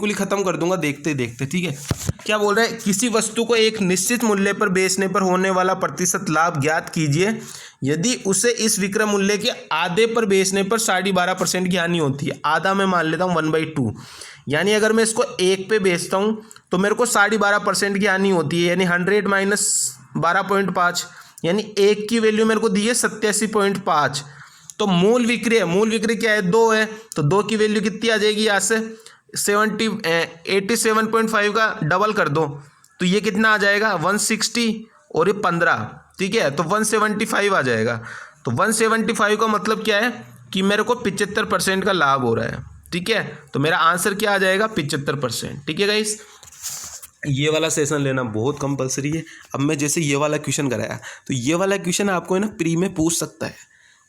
ही खत्म कर दूंगा देखते देखते। ठीक है, क्या बोल रहा है, किसी वस्तु को एक निश्चित मूल्य पर बेचने पर होने वाला प्रतिशत लाभ ज्ञात कीजिए यदि उसे इस विक्रय मूल्य के आधे पर बेचने पर 12.5% की हानि होती है। आधा मैं मान लेता हूँ 1/2, यानी अगर मैं इसको 1 पे बेचता हूँ तो मेरे को 12.5% की हानि होती है, यानी 100 माइनस 12.5, यानी 1 की वैल्यू मेरे को दी है 87.5। तो मूल विक्रय क्या है, 2 है, तो 2 की वैल्यू कितनी आ जाएगी, यहाँ से 87.5 का डबल कर दो तो ये कितना आ जाएगा, 160 और ये 15। ठीक है, तो 175 आ जाएगा। तो 175 का मतलब क्या है कि मेरे को 75% का लाभ हो रहा है। ठीक है, तो मेरा आंसर क्या आ जाएगा, 75%। ठीक है गाइस, ये वाला सेशन लेना बहुत कंपलसरी है। अब मैं जैसे ये वाला क्वेश्चन कराया, तो ये वाला क्वेश्चन आपको है ना प्री में पूछ सकता है,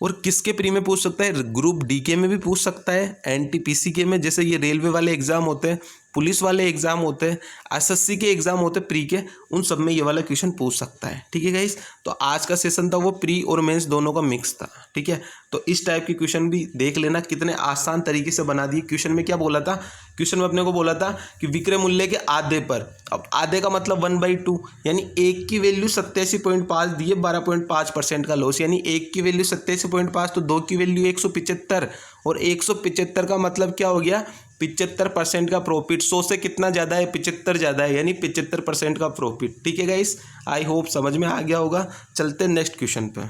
और किसके प्री में पूछ सकता है, ग्रुप डी के में भी पूछ सकता है, एनटीपीसी के में, जैसे ये रेलवे वाले एग्जाम होते हैं, पुलिस वाले एग्जाम होते हैं, एसएससी के एग्जाम होते हैं प्री के, उन सब में ये वाला क्वेश्चन पूछ सकता है। ठीक है गाइस, तो आज का सेशन था वो प्री और मेंस दोनों का मिक्स था। ठीक है, तो इस टाइप के क्वेश्चन भी देख लेना, कितने आसान तरीके से बना दिए। क्वेश्चन में क्या बोला था, क्वेश्चन में अपने को बोला था कि विक्रय मूल्य के आधे पर, अब आधे का मतलब 1/2, यानी 1 की वैल्यू 87.5 दिए, 12.5% का लॉस, यानी 1 की वैल्यू 87.5, तो 2 की वैल्यू 175, और 175 का मतलब क्या हो गया, 75% का प्रॉफिट। 100 से कितना ज़्यादा है, 75 ज़्यादा है, यानी 75% का प्रॉफिट। ठीक है गाइस, आई होप समझ में आ गया होगा। चलते हैं नेक्स्ट क्वेश्चन पे।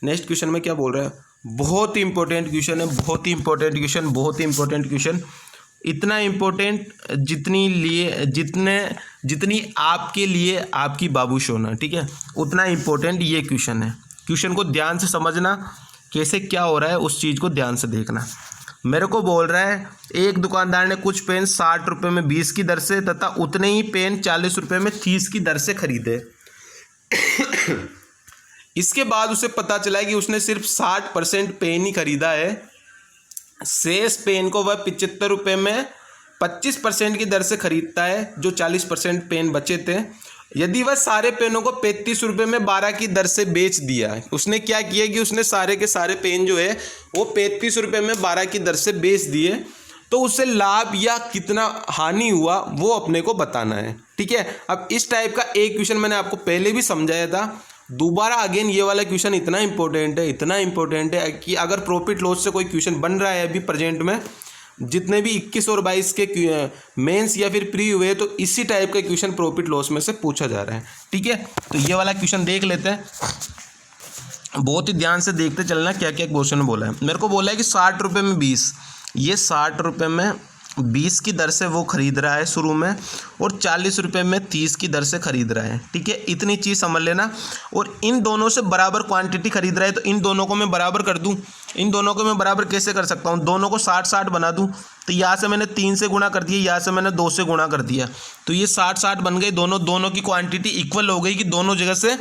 नेक्स्ट क्वेश्चन में क्या बोल रहा है, बहुत ही इंपॉर्टेंट क्वेश्चन है, बहुत ही इंपॉर्टेंट क्वेश्चन, बहुत ही इंपॉर्टेंट क्वेश्चन। इतना इम्पोर्टेंट जितनी आपके लिए आपकी बाबू सोना, ठीक है, उतना इम्पोर्टेंट ये क्वेश्चन है। क्वेश्चन को ध्यान से समझना, कैसे क्या हो रहा है उस चीज़ को ध्यान से देखना। मेरे को बोल रहा है एक दुकानदार ने कुछ पेन 60 रुपये में 20 की दर से तथा उतने ही पेन 40 रुपये में 30 की दर से खरीदे। इसके बाद उसे पता चला कि उसने सिर्फ 60% पेन ही खरीदा है। शेष पेन को वह 75 रुपये में 25% की दर से खरीदता है, जो 40% पेन बचे थे। यदि वह सारे पेनों को 35 रुपये में 12 की दर से बेच दिया, उसने क्या किया कि उसने सारे के सारे पेन जो है वो 35 रुपये में 12 की दर से बेच दिए, तो उसे लाभ या कितना हानि हुआ वो अपने को बताना है। ठीक है, अब इस टाइप का एक क्वेश्चन मैंने आपको पहले भी समझाया था, दोबारा अगेन ये वाला क्वेश्चन इतना इंपॉर्टेंट है, इतना इंपॉर्टेंट है कि अगर प्रॉफिट लॉस से कोई क्वेश्चन बन रहा है अभी प्रेजेंट में, जितने भी 21 और 22 के मेंस या फिर प्री हुए, तो इसी टाइप का क्वेश्चन प्रॉफिट लॉस में से पूछा जा रहा है। ठीक है, तो ये वाला क्वेश्चन देख लेते हैं, बहुत ही ध्यान से देखते चलना क्या क्या क्वेश्चन बोला है। मेरे को बोला है कि 60 रुपये में 20, ये 60 रुपये में 20 की दर से वो खरीद रहा है शुरू में, और 40 रुपये में 30 की दर से खरीद रहा है। ठीक है, इतनी चीज़ समझ लेना। और इन दोनों से बराबर क्वांटिटी खरीद रहा है, तो इन दोनों को मैं बराबर कर दूं। इन दोनों को मैं बराबर कैसे कर सकता हूं, दोनों को 60-60 बना दूं। तो यहाँ से मैंने 3 से गुणा कर दिया, यहाँ से मैंने 2 से गुणा कर दिया, तो ये 60-60 बन गए। दोनों की क्वांटिटी इक्वल हो गई कि दोनों जगह से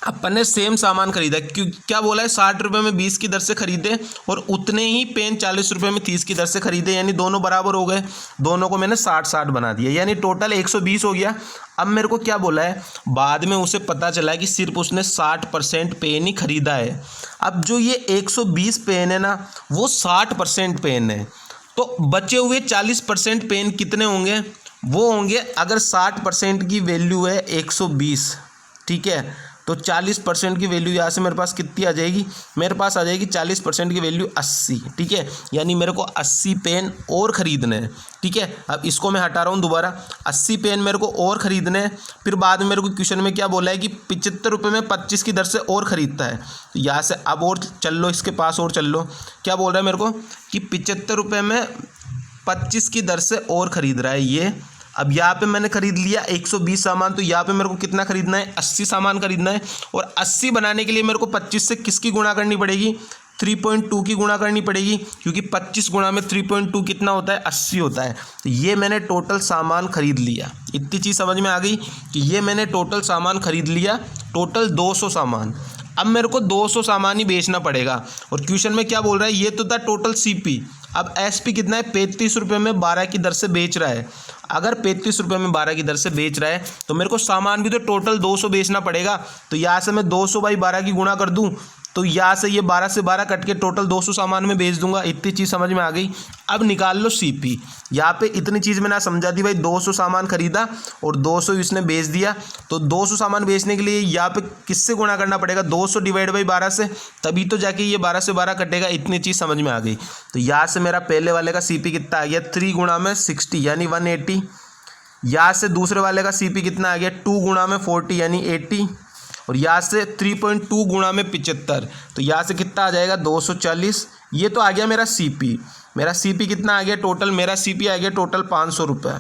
अपन ने सेम सामान खरीदा। क्यों, क्या बोला है, 60 रुपये में 20 की दर से खरीदे और उतने ही पेन 40 रुपये में 30 की दर से खरीदे, यानी दोनों बराबर हो गए। दोनों को मैंने 60-60 बना दिया, यानी टोटल 120 हो गया। अब मेरे को क्या बोला है, बाद में उसे पता चला कि सिर्फ उसने 60% पेन ही खरीदा है। अब जो ये 120 पेन है ना, वो 60% पेन है, तो बचे हुए 40% पेन कितने होंगे, वो होंगे, अगर 60% की वैल्यू है 120, ठीक है, तो 40% की वैल्यू यहाँ से मेरे पास कितनी आ जाएगी, मेरे पास आ जाएगी 40% की वैल्यू 80। ठीक है, यानी मेरे को 80 पेन और ख़रीदने हैं। ठीक है, अब इसको मैं हटा रहा हूँ दोबारा, 80 पेन मेरे को और ख़रीदने हैं। फिर बाद में मेरे को क्वेश्चन में क्या बोला है कि 75 रुपये में 25 की दर से और ख़रीदता है, तो यहाँ से अब और चल लो, इसके पास और चल लो। क्या बोल रहा है मेरे को कि 75 रुपये में 25 की दर से और ख़रीद रहा है ये। अब यहाँ पे मैंने खरीद लिया 120 सामान, तो यहाँ पे मेरे को कितना खरीदना है, 80 सामान खरीदना है। और 80 बनाने के लिए मेरे को 25 से किसकी गुणा करनी पड़ेगी, 3.2 की गुणा करनी पड़ेगी, क्योंकि 25 गुणा में 3.2 कितना होता है, 80 होता है। तो ये मैंने टोटल सामान खरीद लिया। इतनी चीज़ समझ में आ गई कि ये मैंने टोटल सामान खरीद लिया, टोटल 200 सामान। अब मेरे को 200 सामान ही बेचना पड़ेगा। और क्वेश्चन में क्या बोल रहा है, ये तो था टोटल सीपी। अब एसपी कितना है, 35 रुपये में 12 की दर से बेच रहा है। अगर 35 रुपये में 12 की दर से बेच रहा है, तो मेरे को सामान भी तो टोटल 200 बेचना पड़ेगा। तो यहाँ से मैं 200/12 की गुणा कर दूँ, तो यहाँ से ये 12 से 12 कट के टोटल 200 सामान में बेच दूंगा। इतनी चीज़ समझ में आ गई। अब निकाल लो सीपी। यहाँ पे इतनी चीज़ मैंने समझा दी भाई, 200 सामान खरीदा और 200 इसने बेच दिया। तो 200 सामान बेचने के लिए यहाँ पे किससे गुणा करना पड़ेगा, 200/12 से, तभी तो जाके ये 12 से 12 कटेगा। इतनी चीज़ समझ में आ गई। तो यहाँ से मेरा पहले वाले का सीपी कितना आ गया, 3 गुणा में 60 यानी 180। यहाँ से दूसरे वाले का सीपी कितना आ गया, 2 गुणा में 40 यानी 80। और यहाँ से 3.2 गुणा में 75, तो यहाँ से कितना आ जाएगा, 240। ये तो आ गया मेरा सीपी। मेरा सीपी कितना आ गया टोटल, मेरा सीपी आ गया टोटल 500 रुपये।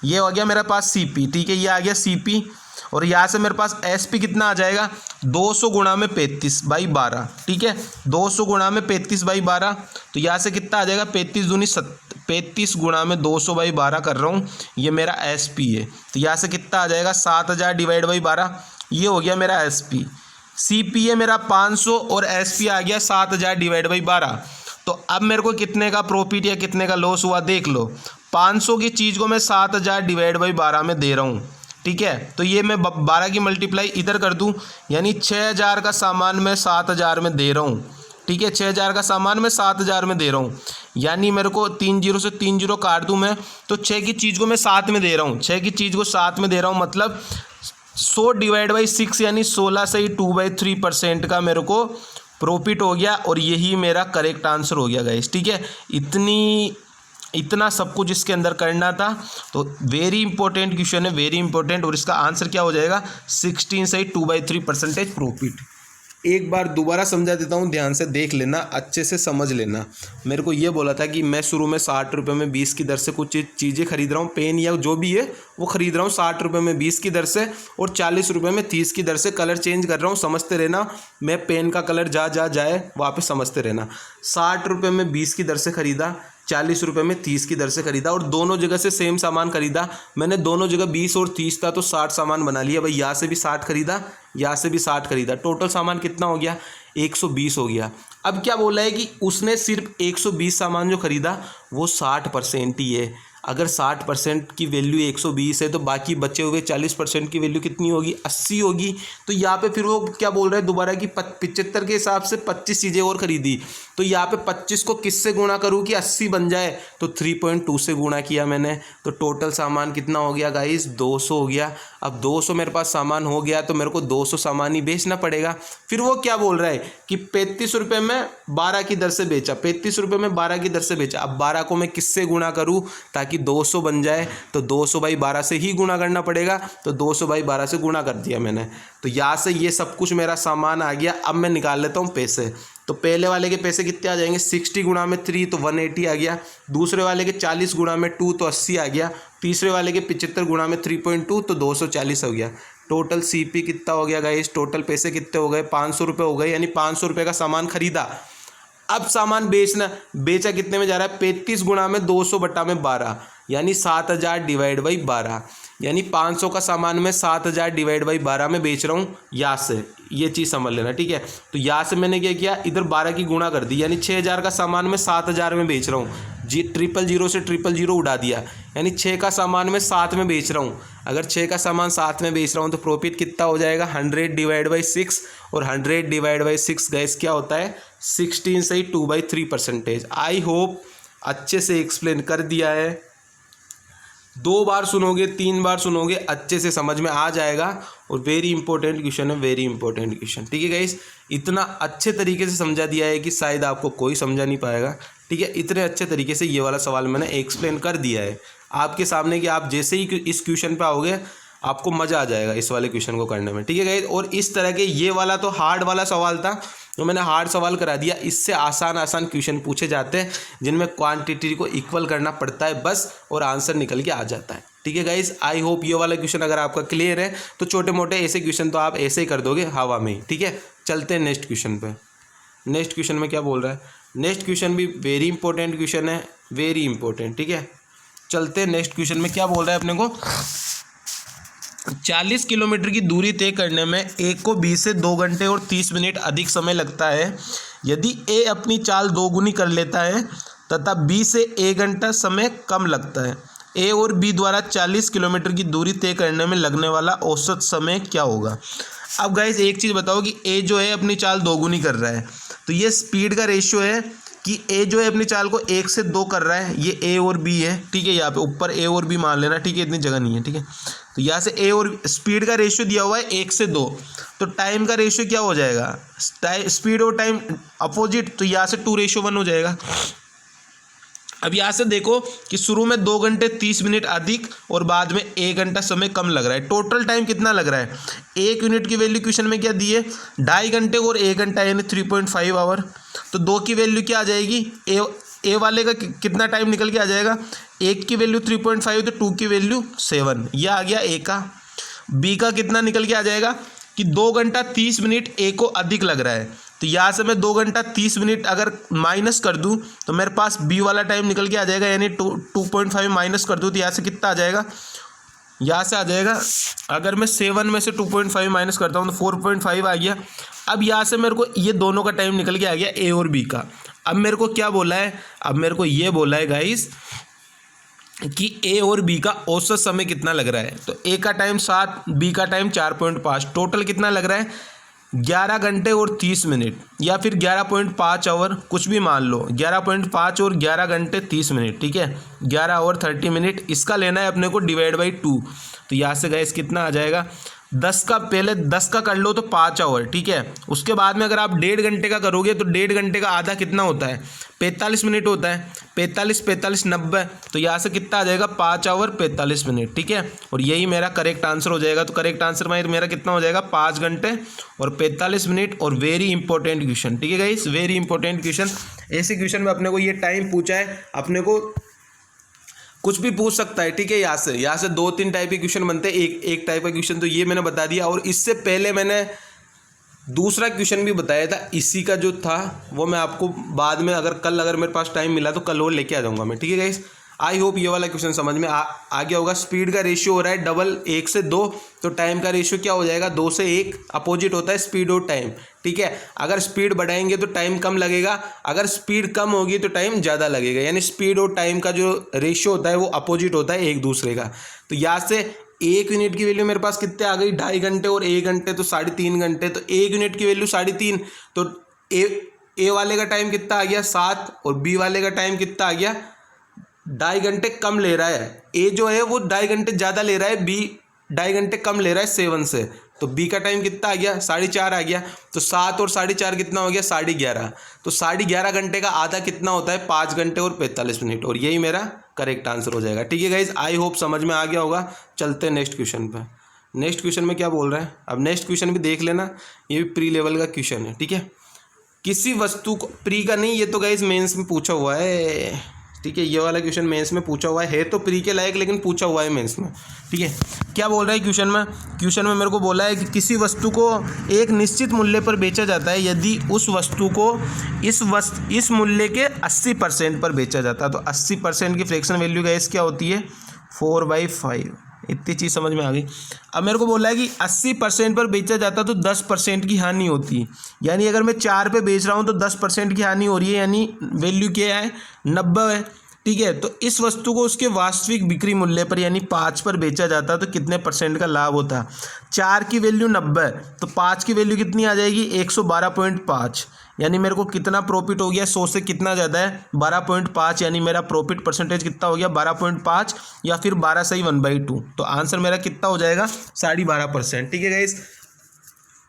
ये हो गया मेरे पास सीपी। ठीक है, ये आ गया सीपी। और यहाँ से मेरे पास एसपी कितना आ जाएगा, 200 गुणा में 35/12। ठीक है, 200 गुणा में 35/12, तो यहाँ से कितना आ जाएगा, 35 दूनी 35 गुणा में 200/12 कर रहा हूँ, ये मेरा एसपी है। तो यहाँ से कितना आ जाएगा, 7000/12। ये हो गया मेरा एसपी। सीपी है मेरा 500 और एसपी आ गया 7000/12। तो अब मेरे को कितने का प्रॉफिट या कितने का लॉस हुआ देख लो। 500 की चीज़ को मैं 7000/12 में दे रहा हूँ। ठीक है, तो ये मैं 12 की मल्टीप्लाई इधर कर दूँ, यानी 6000 का सामान मैं 7000 में दे रहा हूँ। ठीक है, 6000 का सामान मैं 7000 में दे रहा हूँ, यानी मेरे को 3 0 से 3 0 काट दूँ मैं, तो 6 की चीज़ को मैं 7 में दे रहा हूँ। 6 की चीज़ को 7 में दे रहा हूँ, मतलब 100/6 यानी 16 से ही 2/3% का मेरे को प्रॉफिट हो गया और यही मेरा करेक्ट आंसर हो गया गाइस। ठीक है, इतना सब कुछ इसके अंदर करना था। तो वेरी इंपॉर्टेंट क्वेश्चन है, वेरी इंपॉर्टेंट। और इसका आंसर क्या हो जाएगा, 16 से 2/3% प्रॉफिट। एक बार दोबारा समझा देता हूँ, ध्यान से देख लेना, अच्छे से समझ लेना। मेरे को ये बोला था कि मैं शुरू में 60 रुपये में 20 की दर से कुछ चीज़ें खरीद रहा हूँ, पेन या जो भी है वो खरीद रहा हूँ 60 रुपये में 20 की दर से, और 40 रुपये में 30 की दर से कलर चेंज कर रहा हूँ। समझते रहना, मैं पेन का कलर जाए वहाँ पे समझते रहना। 60 रुपये में 20 की दर से खरीदा, 40 रुपये में 30 की दर से खरीदा, और दोनों जगह से सेम सामान खरीदा मैंने। दोनों जगह 20 और 30 था तो 60 सामान बना लिया भाई। यहाँ से भी 60 खरीदा, यहाँ से भी 60 खरीदा, टोटल सामान कितना हो गया, 120 हो गया। अब क्या बोला है कि उसने सिर्फ 120 सामान जो खरीदा वो 60% ही है। अगर 60% की वैल्यू 120 है तो बाकी बचे हुए 40% की वैल्यू कितनी होगी, 80 होगी। तो यहाँ पे फिर वो क्या बोल रहा है दोबारा कि 75 के हिसाब से 25 चीज़ें और खरीदी। तो यहाँ पे 25 को किससे गुणा करूँ कि 80 बन जाए, तो 3.2 से गुणा किया मैंने। तो टोटल सामान कितना हो गया गाइस, 200 हो गया। अब 200 मेरे पास सामान हो गया तो मेरे को 200 सामान ही बेचना पड़ेगा। फिर वो क्या बोल रहा है कि 35 रुपये में 12 की दर से बेचा, 35 रुपये में 12 की दर से बेचा। अब 12 को मैं किससे गुणा करूँ ताकि 200 बन जाए, तो 200/12 से ही गुणा करना पड़ेगा। तो 200/12 से गुणा कर दिया मैंने। तो यहाँ से ये सब कुछ मेरा सामान आ गया। अब मैं निकाल लेता हूँ पैसे। तो पहले वाले के पैसे कितने आ जाएंगे, 60 गुणा में 3 तो 180 आ गया। दूसरे वाले के 40 गुणा में 2 तो 80 आ गया। तीसरे वाले के 75 गुणा में 3.2 तो 240 हो गया। टोटल सीपी कितना हो गया गाइस, टोटल पैसे कितने हो गए, 500 रुपये हो गए। यानी 500 रुपये का सामान खरीदा। अब सामान बेचा कितने में जा रहा है, 35 गुणा में 200/12 यानी 7000/12। यानी 500 का सामान मैं 7000/12 में बेच रहा हूँ। यहाँ से ये चीज़ समझ लेना, ठीक है। तो यहाँ से मैंने क्या किया, इधर 12 की गुणा कर दी, यानी 6000 का सामान मैं 7000 में बेच रहा हूँ। 000 से 000 उड़ा दिया, यानी 6 का सामान मैं 7 में बेच रहा हूँ। अगर 6 का सामान 7 में बेच रहा हूँ तो प्रॉफिट कितना हो जाएगा, 100/6। और 100/6 गैस क्या होता है, 16 से 2/3%। आई होप अच्छे से एक्सप्लेन कर दिया है। 2 बार सुनोगे, 3 बार सुनोगे, अच्छे से समझ में आ जाएगा। और वेरी इंपॉर्टेंट क्वेश्चन है, वेरी इंपॉर्टेंट क्वेश्चन। ठीक है गाइस, इतना अच्छे तरीके से समझा दिया है कि शायद आपको कोई समझा नहीं पाएगा। ठीक है, इतने अच्छे तरीके से ये वाला सवाल मैंने एक्सप्लेन कर दिया है आपके सामने कि आप जैसे ही इस क्वेश्चन पे आओगे आपको मज़ा आ जाएगा इस वाले क्वेश्चन को करने में। ठीक है गाइस, और इस तरह के ये वाला तो हार्ड वाला सवाल था तो मैंने हार्ड सवाल करा दिया। इससे आसान क्वेश्चन पूछे जाते हैं जिनमें क्वांटिटी को इक्वल करना पड़ता है बस, और आंसर निकल के आ जाता है। ठीक है गाइस, आई होप ये वाला क्वेश्चन अगर आपका क्लियर है तो छोटे मोटे ऐसे क्वेश्चन तो आप ऐसे ही कर दोगे हवा में। ठीक है, चलते हैं नेक्स्ट क्वेश्चन पे। नेक्स्ट क्वेश्चन में क्या बोल रहा है, नेक्स्ट क्वेश्चन भी वेरी इंपॉर्टेंट क्वेश्चन है, वेरी इंपॉर्टेंट। ठीक है, चलते हैं नेक्स्ट क्वेश्चन में। क्या बोल रहा है अपने को, 40 किलोमीटर की दूरी तय करने में ए को 20 से 2 घंटे और 30 मिनट अधिक समय लगता है। यदि ए अपनी चाल 2 गुनी कर लेता है तथा बी से 1 घंटा समय कम लगता है, ए और बी द्वारा 40 किलोमीटर की दूरी तय करने में लगने वाला औसत समय क्या होगा। अब गाइस एक चीज़ बताओ कि ए जो है अपनी चाल 2 गुनी कर रहा है, तो ये स्पीड का रेशियो है कि ए जो है अपनी चाल को 1 से 2 कर रहा है। ये ए और बी है, ठीक है, यहाँ पे ऊपर ए और बी मान लेना, ठीक है, इतनी जगह नहीं है। ठीक है, तो यहाँ से ए और स्पीड का रेशियो दिया हुआ है 1 से 2, तो टाइम का रेशियो क्या हो जाएगा, स्पीड और टाइम अपोजिट, तो यहाँ से 2:1 हो जाएगा। अब यहाँ से देखो कि शुरू में 2 घंटे 30 मिनट अधिक और बाद में 1 घंटा समय कम लग रहा है। टोटल टाइम कितना लग रहा है, 1 यूनिट की वैल्यू क्वेश्चन में क्या दी है, 2.5 घंटे और 1 घंटा यानी 3.5 आवर। तो 2 की वैल्यू क्या आ जाएगी, ए वाले का कितना टाइम निकल के आ जाएगा, 1 की वैल्यू 3.5 तो 2 की वैल्यू 7, यह आ गया ए का। बी का कितना निकल के आ जाएगा कि 2 घंटा 30 मिनट ए को अधिक लग रहा है, तो यहाँ से मैं 2 घंटा 30 मिनट अगर माइनस कर दूँ तो मेरे पास बी वाला टाइम निकल के आ जाएगा, यानी 2.5 माइनस कर दूँ तो यहाँ से कितना आ जाएगा, यहाँ से आ जाएगा, अगर मैं 7 में से 2.5 माइनस करता हूँ तो 4.5 आ गया। अब यहाँ से मेरे को ये दोनों का टाइम निकल के आ गया ए और बी का। अब मेरे को क्या बोला है, अब मेरे को ये बोला है गाइस कि ए और बी का औसत समय कितना लग रहा है। तो ए का टाइम 7, बी का टाइम 4.5, टोटल कितना लग रहा है 11 घंटे और 30 मिनट, या फिर 11.5 आवर, कुछ भी मान लो, 11.5 और 11 घंटे 30 मिनट। ठीक है, 11 और 30 मिनट, इसका लेना है अपने को डिवाइड बाई 2। तो यहाँ से गाइस कितना आ जाएगा, 10 का पहले 10 का कर लो तो 5 आवर, ठीक है। उसके बाद में अगर आप 1.5 घंटे का करोगे तो 1.5 घंटे का आधा कितना होता है, 45 मिनट होता है। 45 45 90, तो यहाँ से कितना आ जाएगा 5 आवर 45 मिनट, ठीक है। और यही मेरा करेक्ट आंसर हो जाएगा। तो करेक्ट आंसर मेरा कितना हो जाएगा 5 घंटे और 45 मिनट। और वेरी इंपॉर्टेंट क्वेश्चन, ठीक है गाइस, वेरी इंपॉर्टेंट क्वेश्चन। ऐसे क्वेश्चन में अपने को ये टाइम पूछा है, अपने को कुछ भी पूछ सकता है, ठीक है। यहाँ से 2-3 टाइप के क्वेश्चन बनते हैं। एक टाइप का क्वेश्चन तो ये मैंने बता दिया, और इससे पहले मैंने दूसरा क्वेश्चन भी बताया था। इसी का जो था वो मैं आपको बाद में अगर मेरे पास टाइम मिला तो कल और लेके आ जाऊंगा मैं, ठीक है गाइस। आई होप ये वाला क्वेश्चन समझ में आ गया होगा। स्पीड का रेशियो हो रहा है डबल 1 से 2, तो टाइम का रेशियो क्या हो जाएगा 2 से 1। अपोजिट होता है स्पीड और टाइम, ठीक है। अगर स्पीड बढ़ाएंगे तो टाइम कम लगेगा, अगर स्पीड कम होगी तो टाइम ज़्यादा लगेगा। यानी स्पीड और टाइम का जो रेशियो होता है वो अपोजिट होता है एक दूसरे का। तो यहाँ से 1 यूनिट की वैल्यू मेरे पास कितने आ गई, 2.5 घंटे, और 1 घंटे तो 3.5 घंटे। तो 1 यूनिट की वैल्यू 3.5, तो ए वाले का टाइम कितना आ गया 7, और बी वाले का टाइम कितना आ गया 2.5 घंटे कम ले रहा है। ए जो है वो 2.5 घंटे ज़्यादा ले रहा है, बी 2.5 घंटे कम ले रहा है 7 से। तो बी का टाइम कितना आ गया 4.5 आ गया। तो 7 और 4.5 कितना हो गया 11.5। तो 11.5 घंटे का आधा कितना होता है 5 घंटे और 45 मिनट। और यही मेरा करेक्ट आंसर हो जाएगा, ठीक है गाइज। आई होप समझ में आ गया होगा। चलते हैं नेक्स्ट क्वेश्चन पे। नेक्स्ट क्वेश्चन में क्या बोल रहा है, अब नेक्स्ट क्वेश्चन भी देख लेना, ये भी प्री लेवल का क्वेश्चन है, ठीक है। किसी वस्तु को, प्री का नहीं, ये तो गाइज मेंस में पूछा हुआ है, ठीक है। ये वाला क्वेश्चन मेंस में पूछा हुआ है तो प्री के लायक, लेकिन पूछा हुआ है मेंस में, ठीक है। क्या बोल रहा है क्वेश्चन में मेरे को बोला है कि किसी वस्तु को एक निश्चित मूल्य पर बेचा जाता है यदि उस वस्तु को इस मूल्य के 80% पर बेचा जाता है। तो 80% की फ्रैक्शन वैल्यू गाइस क्या होती है 4/5। इतनी चीज़ समझ में आ गई। अब मेरे को बोला है कि 80% पर बेचा जाता तो 10% की हानि होती। यानी अगर मैं 4 पे बेच रहा हूँ तो 10% की हानि हो रही है, यानी वैल्यू क्या है 90 है, ठीक है। तो इस वस्तु को उसके वास्तविक बिक्री मूल्य पर यानी 5 पर बेचा जाता तो कितने % का लाभ होता। 4 की वैल्यू 90, तो 5 की वैल्यू कितनी आ जाएगी 112.5। यानी मेरे को कितना प्रॉफिट हो गया 100 से कितना ज़्यादा है 12.5। यानी मेरा प्रॉफिट परसेंटेज कितना हो गया 12.5, या फिर 12 सही 1/2। तो आंसर मेरा कितना हो जाएगा 12.5%, ठीक है गाइस।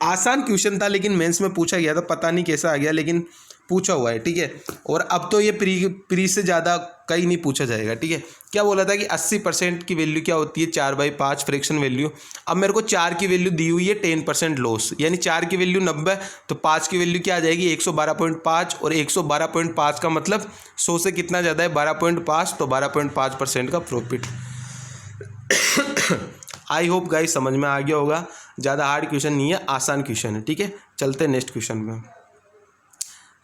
आसान क्वेश्चन था लेकिन मेंस में पूछा गया था, पता नहीं कैसा आ गया, लेकिन पूछा हुआ है, ठीक है। और अब तो ये प्री से ज़्यादा कहीं नहीं पूछा जाएगा, ठीक है। क्या बोला था कि 80% की वैल्यू क्या होती है 4/5 फ्रैक्शन वैल्यू। अब मेरे को 4 की वैल्यू दी हुई है 10% लॉस, यानी 4 की वैल्यू 90, तो 5 की वैल्यू क्या आ जाएगी 112.5, और 112.5 का मतलब 100 से कितना ज़्यादा है 12.5, तो 12.5% का प्रॉफिट। आई होप गाइस समझ में आ गया होगा। ज़्यादा हार्ड क्वेश्चन नहीं है, आसान क्वेश्चन है, ठीक है। चलते हैं नेक्स्ट क्वेश्चन में।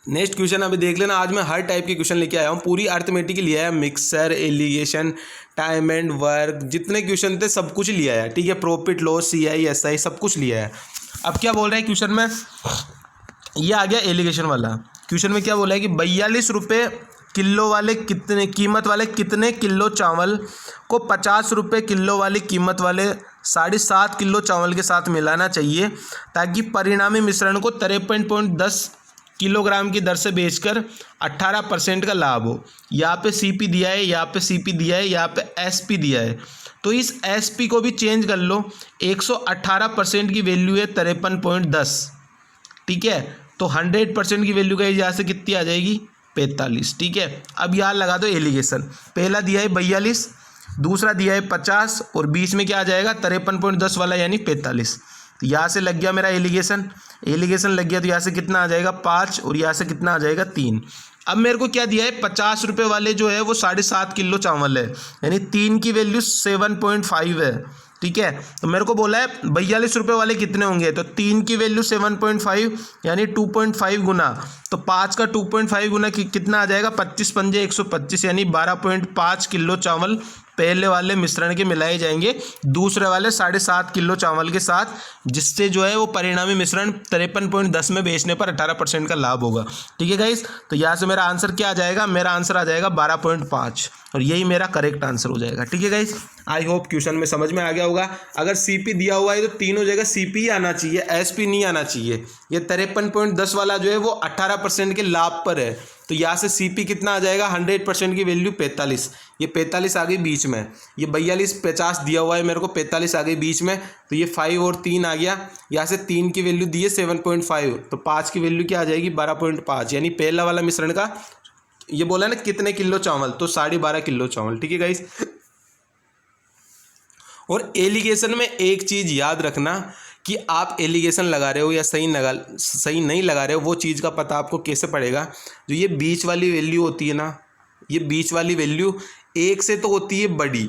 नेक्स्ट क्वेश्चन अभी देख लेना। आज मैं हर टाइप के क्वेश्चन लेके आया हूँ, पूरी अर्थमेटिक लिया है, mixture, alligation, time and work, जितने क्वेश्चन थे सब कुछ लिया है, ठीक है। प्रॉफिट लॉस, CI SI सब कुछ लिया है। अब क्या बोल रहा है क्वेश्चन में, ये आ गया एलिगेशन वाला। क्वेश्चन में क्या बोला है कि 42 रुपये किलो वाले कीमत वाले कितने किलो चावल को 50 रुपये किलो वाली कीमत वाले 7.5 किलो चावल के साथ मिलाना चाहिए ताकि परिणामी मिश्रण को 53.10 किलोग्राम की दर से बेचकर 18% का लाभ हो। यहाँ पे CP दिया है, यहाँ पे CP दिया है, यहाँ पे SP दिया है। तो इस SP को भी चेंज कर लो। 118% की वैल्यू है 53.10, ठीक है। तो 100% की वैल्यू का यहाँ से कितनी आ जाएगी 45, ठीक है। अब यहाँ लगा दो एलिगेशन। पहला दिया है 42, दूसरा दिया है 50, और बीच में क्या आ जाएगा 53.10 वाला यानी 45। तो यहाँ से लग गया मेरा एलिगेशन लग गया। तो यहाँ से कितना आ जाएगा 5, और यहाँ से कितना आ जाएगा 3। अब मेरे को क्या दिया है 50 रुपये वाले जो है वो 7.5 किलो चावल है, यानी 3 की वैल्यू 7.5 है, ठीक है। तो मेरे को बोला है 42 रुपये वाले कितने होंगे, तो 3 की वैल्यू 7.5 यानी 2.5 गुना। तो 5 का 2.5 गुना कितना आ जाएगा 25 पंजे 125, यानी 12.5 किलो चावल पहले वाले मिश्रण के मिलाए जाएंगे दूसरे वाले 7.5 किलो चावल के साथ, जिससे जो है वो परिणामी मिश्रण 53.10 में बेचने पर 18% का लाभ होगा, ठीक है गाइस। तो यहाँ से मेरा आंसर क्या आ जाएगा, मेरा आंसर आ जाएगा 12.5। और यही मेरा करेक्ट आंसर हो जाएगा। ठीक है गाइस, आई होप क्वेश्चन में समझ में आ गया होगा। अगर सीपी दिया हुआ है तो तीनों जगह सीपी आना चाहिए, एसपी नहीं आना चाहिए। ये 53.10 वाला जो है वो 18% के लाभ पर है, तो यहाँ से सीपी कितना आ जाएगा, 100% की वैल्यू 45। ये 45 आ गई बीच में, ये 42 50 दिया हुआ है मेरे को, 45 आ गई बीच में, तो ये 5 और 3 आ गया। यहाँ से 3 की वैल्यू दी है 7.5, तो 5 की वैल्यू क्या आ जाएगी 12.5। यानी पहला वाला मिश्रण का ये बोला ना कितने किलो चावल, तो 12.5 किलो चावल। ठीक है गाइस, और एलिगेशन में एक चीज़ याद रखना कि आप एलिगेशन लगा रहे हो या सही नहीं लगा रहे हो, वो चीज़ का पता आपको कैसे पड़ेगा। जो ये बीच वाली वैल्यू होती है ना, ये बीच वाली वैल्यू 1 से तो होती है बड़ी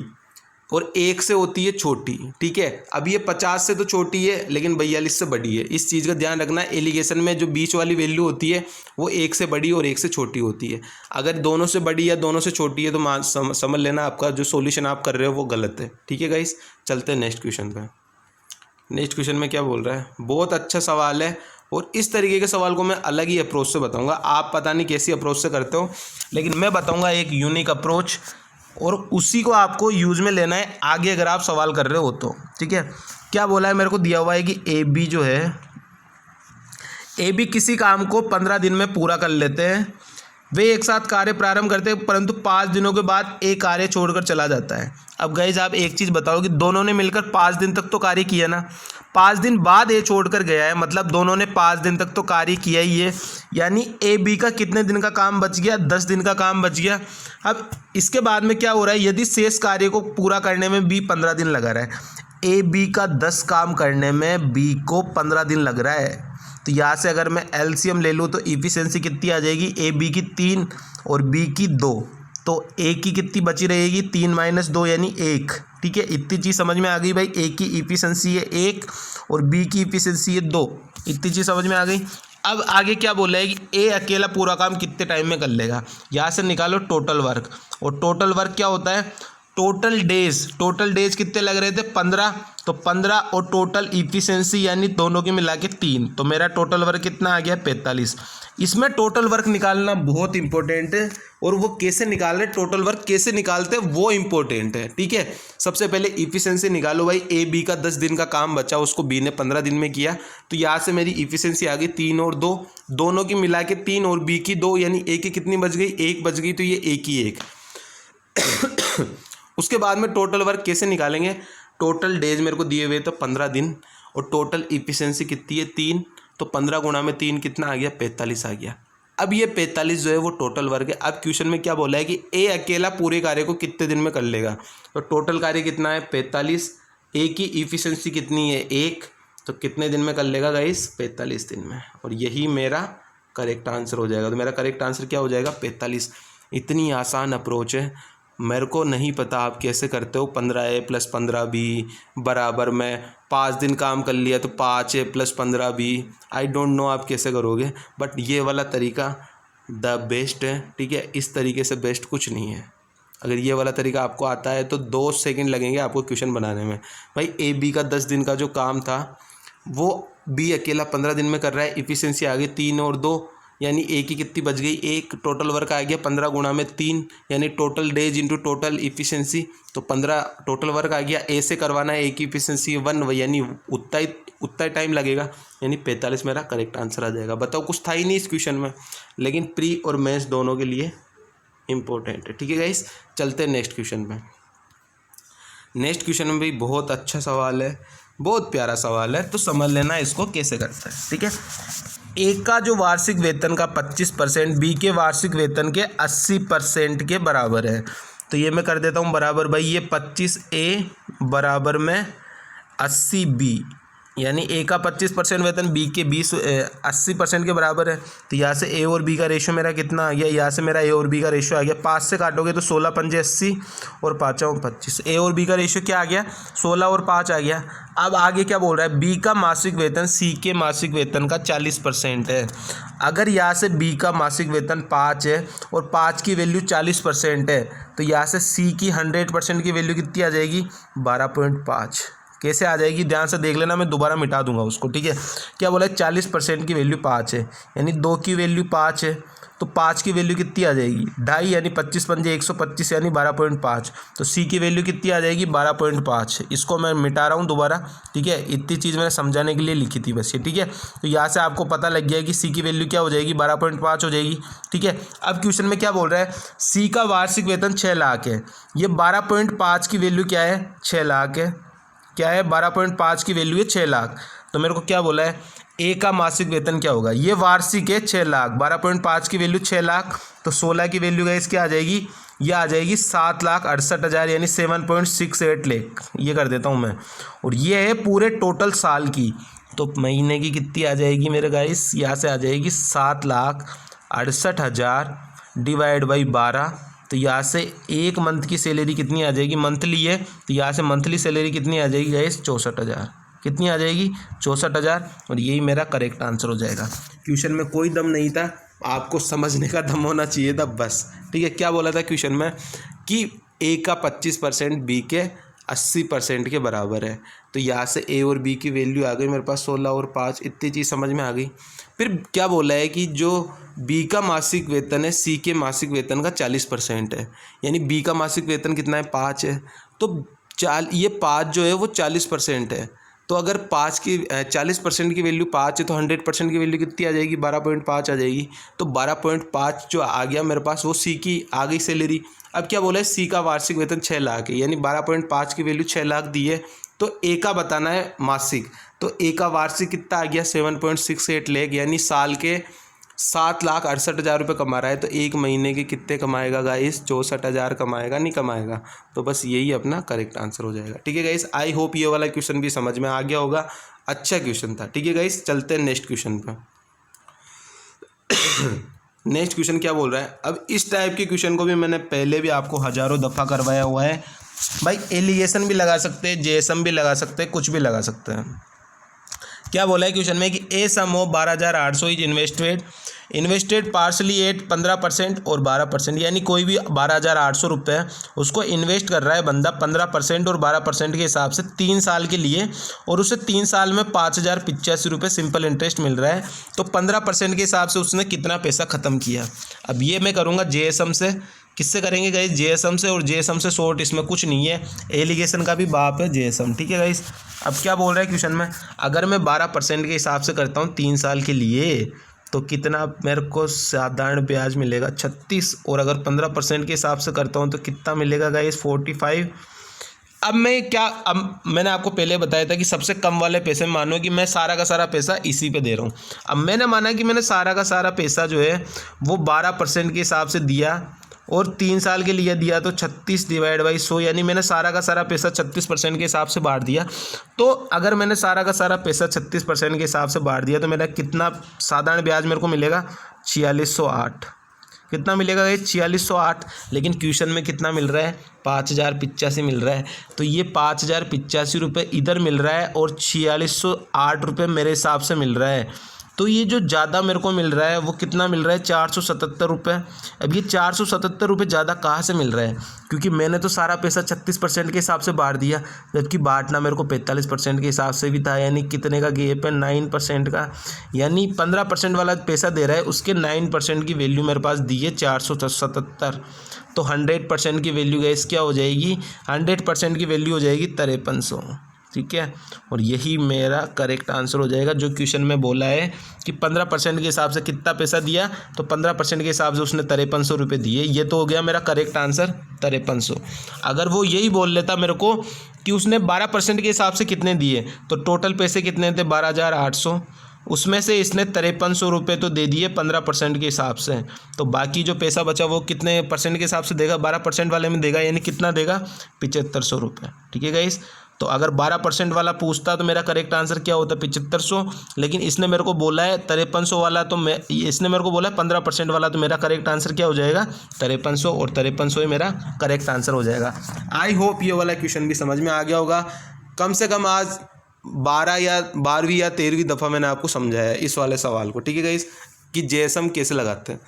और 1 से होती है छोटी। ठीक है, अब ये 50 से तो छोटी है लेकिन 42 से बड़ी है। इस चीज़ का ध्यान रखना, एलिगेशन में जो बीच वाली वैल्यू होती है वो 1 से बड़ी और 1 से छोटी होती है। अगर दोनों से बड़ी या दोनों से छोटी है तो समझ लेना आपका जो सॉल्यूशन आप कर रहे हो वो गलत है। ठीक है गाइस, चलते हैं नेक्स्ट क्वेश्चन पे। नेक्स्ट क्वेश्चन में क्या बोल रहा है, बहुत अच्छा सवाल है और इस तरीके के सवाल को मैं अलग ही अप्रोच से बताऊंगा। आप पता नहीं कैसी अप्रोच से करते हो, लेकिन मैं बताऊंगा एक यूनिक अप्रोच, और उसी को आपको यूज़ में लेना है आगे अगर आप सवाल कर रहे हो तो। ठीक है, क्या बोला है, मेरे को दिया हुआ है कि ए बी जो है, ए बी किसी काम को 15 दिन में पूरा कर लेते हैं। वे एक साथ कार्य प्रारंभ करते हैं परंतु 5 दिनों के बाद एक कार्य छोड़कर चला जाता है। अब गाइस आप एक चीज़ बताओ कि दोनों ने मिलकर 5 दिन तक तो कार्य किया ना, 5 दिन बाद ए छोड़कर गया है, मतलब दोनों ने 5 दिन तक तो कार्य किया ही है। यानी ए बी का कितने दिन का काम बच गया, 10 दिन का काम बच गया। अब इसके बाद में क्या हो रहा है, यदि शेष कार्य को पूरा करने में बी 15 दिन लगा रहा है, ए बी का 10 काम करने में बी को 15 दिन लग रहा है, तो यहाँ से अगर मैं एलसीएम ले लूँ तो इफिशिएंसी कितनी आ जाएगी, ए बी की 3 और बी की 2, तो ए की कितनी बची रहेगी 3 - 2 यानी 1। ठीक है, इतनी चीज़ समझ में आ गई भाई, ए की इफिशिएंसी है 1 और बी की इफिशिएंसी है 2, इतनी चीज़ समझ में आ गई। अब आगे क्या बोला है कि ए अकेला पूरा काम कितने टाइम में कर लेगा, यहाँ से निकालो टोटल वर्क, और टोटल वर्क क्या होता है, टोटल डेज कितने लग रहे थे 15, तो 15 और टोटल इफिशिएंसी यानी दोनों के मिला के 3, तो मेरा टोटल वर्क कितना आ गया 45। इसमें टोटल वर्क निकालना बहुत इंपॉर्टेंट है, और वो कैसे निकाल रहे, टोटल वर्क कैसे निकालते हैं वो इंपॉर्टेंट है। ठीक है, सबसे पहले इफिशिएंसी निकालो भाई, ए बी का 10 दिन का काम बचा, उसको बी ने 15 दिन में किया, तो यहाँ से मेरी इफिशिएंसी आ गई 3 और 2, दोनों की मिला के 3 और बी की 2, यानी ए की कितनी बच गई, 1 बच गई, तो ये ए की 1। उसके बाद में टोटल वर्क कैसे निकालेंगे, टोटल डेज मेरे को दिए हुए तो 15 दिन, और टोटल इफिशिएंसी कितनी है 3, तो 15 गुणा में 3 कितना आ गया 45 आ गया। अब ये 45 जो है वो टोटल वर्क है। अब क्वेश्चन में क्या बोला है कि ए अकेला पूरे कार्य को कितने दिन में कर लेगा, तो टोटल कार्य कितना है 45, ए की इफिशिएंसी कितनी है 1, तो कितने दिन में कर लेगा गाइस 45 दिन में, और यही मेरा करेक्ट आंसर हो जाएगा। तो मेरा करेक्ट आंसर क्या हो जाएगा 45। इतनी आसान अप्रोच है, मेरे को नहीं पता आप कैसे करते हो। 15A + 15B बराबर में 5 दिन काम कर लिया तो 5A + 15B, I don't know आप कैसे करोगे, बट ये वाला तरीका द बेस्ट है। ठीक है, इस तरीके से बेस्ट कुछ नहीं है। अगर ये वाला तरीका आपको आता है तो 2 सेकंड लगेंगे आपको क्वेश्चन बनाने में। भाई ए बी का 10 दिन का जो काम था वो बी अकेला 15 दिन में कर रहा है, इफिशिएंसी आ गई 3 और 2, यानी ए की कितनी बच गई 1, टोटल वर्क आ गया 15 गुणा में 3, यानी total days into total efficiency, तो 15 टोटल वर्क आ गया। ए से करवाना है, ए की इफिशिएंसी 1, यानी उतना टाइम लगेगा, यानी 45 मेरा करेक्ट आंसर आ जाएगा। बताओ, कुछ था ही नहीं इस क्वेश्चन में, लेकिन प्री और मेंस दोनों के लिए इंपॉर्टेंट है। ठीक है गाइस, चलते हैं नेक्स्ट क्वेश्चन में। नेक्स्ट क्वेश्चन में भी बहुत अच्छा सवाल है, बहुत प्यारा सवाल है, तो समझ लेना इसको कैसे करता है। ठीक है, ए का जो वार्षिक वेतन का 25% बी के वार्षिक वेतन के 80% के बराबर है, तो ये मैं कर देता हूँ बराबर भाई, ये 25A बराबर में 80B, यानी ए का 25% वेतन बी के 80% के बराबर है। तो यहाँ से ए और बी का रेशो मेरा कितना आ गया, यहाँ से मेरा ए और बी का रेशो आ गया, 5 से काटोगे तो 16 × 5 = 80 और 5 × 25, ए और बी का रेशो क्या आ गया 16 और 5 आ गया। अब आगे क्या बोल रहा है, बी का मासिक वेतन सी के मासिक वेतन का 40% है। अगर यहाँ से बी का मासिक वेतन 5 है और 5 की वैल्यू 40% है, तो यहाँ से सी की 100% की वैल्यू कितनी आ जाएगी 12.5। कैसे आ जाएगी ध्यान से देख लेना, मैं दोबारा मिटा दूंगा उसको, ठीक है। क्या बोला है 40% की वैल्यू 5 है, यानी 2 की वैल्यू 5 है, तो 5 की वैल्यू कितनी आ जाएगी 2.5, यानी 25 पंजे 125, यानी 12.5। तो सी की वैल्यू कितनी आ जाएगी 12.5। इसको मैं मिटा रहा हूँ दोबारा, ठीक है। इतनी चीज़ मैंने समझाने के लिए लिखी थी बस ये, ठीक है। तो यहाँ से आपको पता लग गया कि सी की वैल्यू क्या हो जाएगी 12.5 हो जाएगी, ठीक है। अब क्वेश्चन में क्या बोल रहा है, सी का वार्षिक वेतन 6 लाख है, ये 12.5 की वैल्यू क्या है 6 लाख है, क्या है 12.5 की वैल्यू है 6 लाख। तो मेरे को क्या बोला है ए का मासिक वेतन क्या होगा, ये वार्षिक है 6 लाख, 12.5 की वैल्यू 6 लाख, तो 16 की वैल्यू गाइस क्या आ जाएगी, ये आ जाएगी 7,68,000, यानी 7.68 लाख, ये कर देता हूँ मैं। और ये है पूरे टोटल साल की, तो महीने की कितनी आ जाएगी मेरे गाइस, यहाँ से आ जाएगी 7,68,000 डिवाइड बाई 12। तो यहाँ से एक मंथ की सैलरी कितनी आ जाएगी, मंथली है, तो यहाँ से मंथली सैलरी कितनी आ जाएगी गाइस 64,000, कितनी आ जाएगी 64,000। और यही मेरा करेक्ट आंसर हो जाएगा। क्वेश्चन में कोई दम नहीं था, आपको समझने का दम होना चाहिए था बस, ठीक है। क्या बोला था क्वेश्चन में कि ए का 25% बी के 80% के बराबर है, तो यहाँ से ए और बी की वैल्यू आ गई मेरे पास 16 और 5, इतनी चीज़ समझ में आ गई। फिर क्या बोला है कि जो बी का मासिक वेतन है सी के मासिक वेतन का 40% है, यानी बी का मासिक वेतन कितना है 5 है, तो ये 5 जो है वो 40% है। तो अगर 40% की वैल्यू 5 है तो 100% की वैल्यू कितनी आ जाएगी 12.5 आ जाएगी। तो 12.5 जो आ गया मेरे पास वो सी की आ गई सैलरी। अब क्या बोला है सी का वार्षिक वेतन 6 लाख है, यानी 12.5 की वैल्यू 6 लाख दी है, तो ए का बताना है मासिक, तो ए का वार्षिक कितना आ गया 7.68 लाख, यानी साल के 7,68,000 रुपये कमा रहा है, तो एक महीने के कितने कमाएगा गाइस 64,000 कमाएगा, नहीं कमाएगा। तो बस यही अपना करेक्ट आंसर हो जाएगा, ठीक है गाइस। आई होप ये वाला क्वेश्चन भी समझ में आ गया होगा, अच्छा क्वेश्चन था, ठीक है गाइस। चलते हैं नेक्स्ट क्वेश्चन पे। नेक्स्ट क्वेश्चन क्या बोल रहा है, अब इस टाइप के क्वेश्चन को भी मैंने पहले भी आपको हज़ारों दफ़ा करवाया हुआ है भाई। एलिगेशन भी लगा सकते हैं, जेएसएम भी लगा सकते हैं, कुछ भी लगा सकते हैं। क्या बोला है क्वेश्चन में कि a sum of 12,800 is invested partly at 15% और 12%, यानी कोई भी 12,800 रुपये उसको इन्वेस्ट कर रहा है बंदा 15% और 12% के हिसाब से 3 साल के लिए, और उसे 3 साल में 5,085 रुपये सिंपल इंटरेस्ट मिल रहा है। तो 15% के हिसाब से उसने कितना पैसा ख़त्म किया। अब ये मैं करूँगा जेएसएम से, किससे करेंगे गाइस जेएसएम से, और जेएसएम से शॉर्ट इसमें कुछ नहीं है, एलिगेशन का भी बाप है जेएसएम, ठीक है गाइस। अब क्या बोल रहा है क्वेश्चन में, अगर मैं 12% के हिसाब से करता हूँ 3 साल के लिए तो कितना मेरे को साधारण ब्याज मिलेगा 36, और अगर 15% के हिसाब से करता हूँ तो कितना मिलेगा गाइस 45। अब मैंने आपको पहले बताया था कि सबसे कम वाले पैसे में मानो कि मैं सारा का सारा पैसा इसी पे दे रहा हूँ। अब मैंने माना कि मैंने सारा का सारा पैसा जो है वो 12% के हिसाब से दिया और 3 साल के लिए दिया, तो 36 डिवाइड बाई 100, यानी मैंने सारा का सारा पैसा 36% के हिसाब से बांट दिया। तो अगर मैंने सारा का सारा पैसा 36% के हिसाब से बांट दिया तो मेरा कितना साधारण ब्याज मेरे को मिलेगा 4608। कितना मिलेगा ये 4608। लेकिन क्वेश्चन में कितना मिल रहा है 5,085 मिल रहा है, तो ये 5,085 रुपये इधर मिल रहा है और 4608 रुपये मेरे हिसाब से मिल रहा है। तो ये जो ज़्यादा मेरे को मिल रहा है वो कितना मिल रहा है 477 रुपये। अब ये 477 रुपये ज़्यादा कहाँ से मिल रहा है, क्योंकि मैंने तो सारा पैसा 36% के हिसाब से बांट दिया, जबकि बांटना मेरे को 45% के हिसाब से भी था, यानी कितने का गैप है 9% का, यानी 15% वाला पैसा दे रहा है उसके 9% की वैल्यू मेरे पास दी है 477। तो 100% की वैल्यू गैस क्या हो जाएगी, 100% की वैल्यू हो जाएगी 5300, ठीक है। और यही मेरा करेक्ट आंसर हो जाएगा। जो क्वेश्चन में बोला है कि 15% के हिसाब से कितना पैसा दिया, तो 15% के हिसाब से उसने 5300 रुपये दिए, ये तो हो गया मेरा करेक्ट आंसर 5300। अगर वो यही बोल लेता मेरे को कि उसने 12% के हिसाब से कितने दिए, तो टोटल पैसे कितने थे 12,800, उसमें से इसने 5300 रुपये तो दे दिए 15% के हिसाब से, तो बाकी जो पैसा बचा वो कितने परसेंट के हिसाब से देगा, 12% वाले में देगा, यानी कितना देगा 7500 रुपये, ठीक है गाइस। तो अगर 12% वाला पूछता तो मेरा करेक्ट आंसर क्या होता 7500, लेकिन इसने मेरे को बोला है 5300 वाला, तो इसने मेरे को बोला है 15% वाला, तो मेरा करेक्ट आंसर क्या हो जाएगा 5300, और 5300 ही मेरा करेक्ट आंसर हो जाएगा। आई होप ये वाला क्वेश्चन भी समझ में आ गया होगा। कम से कम आज 12 या 12वीं या 13वीं दफ़ा मैंने आपको समझाया है इस वाले सवाल को, ठीक है गाइस, कि जेएसएम कैसे लगाते हैं।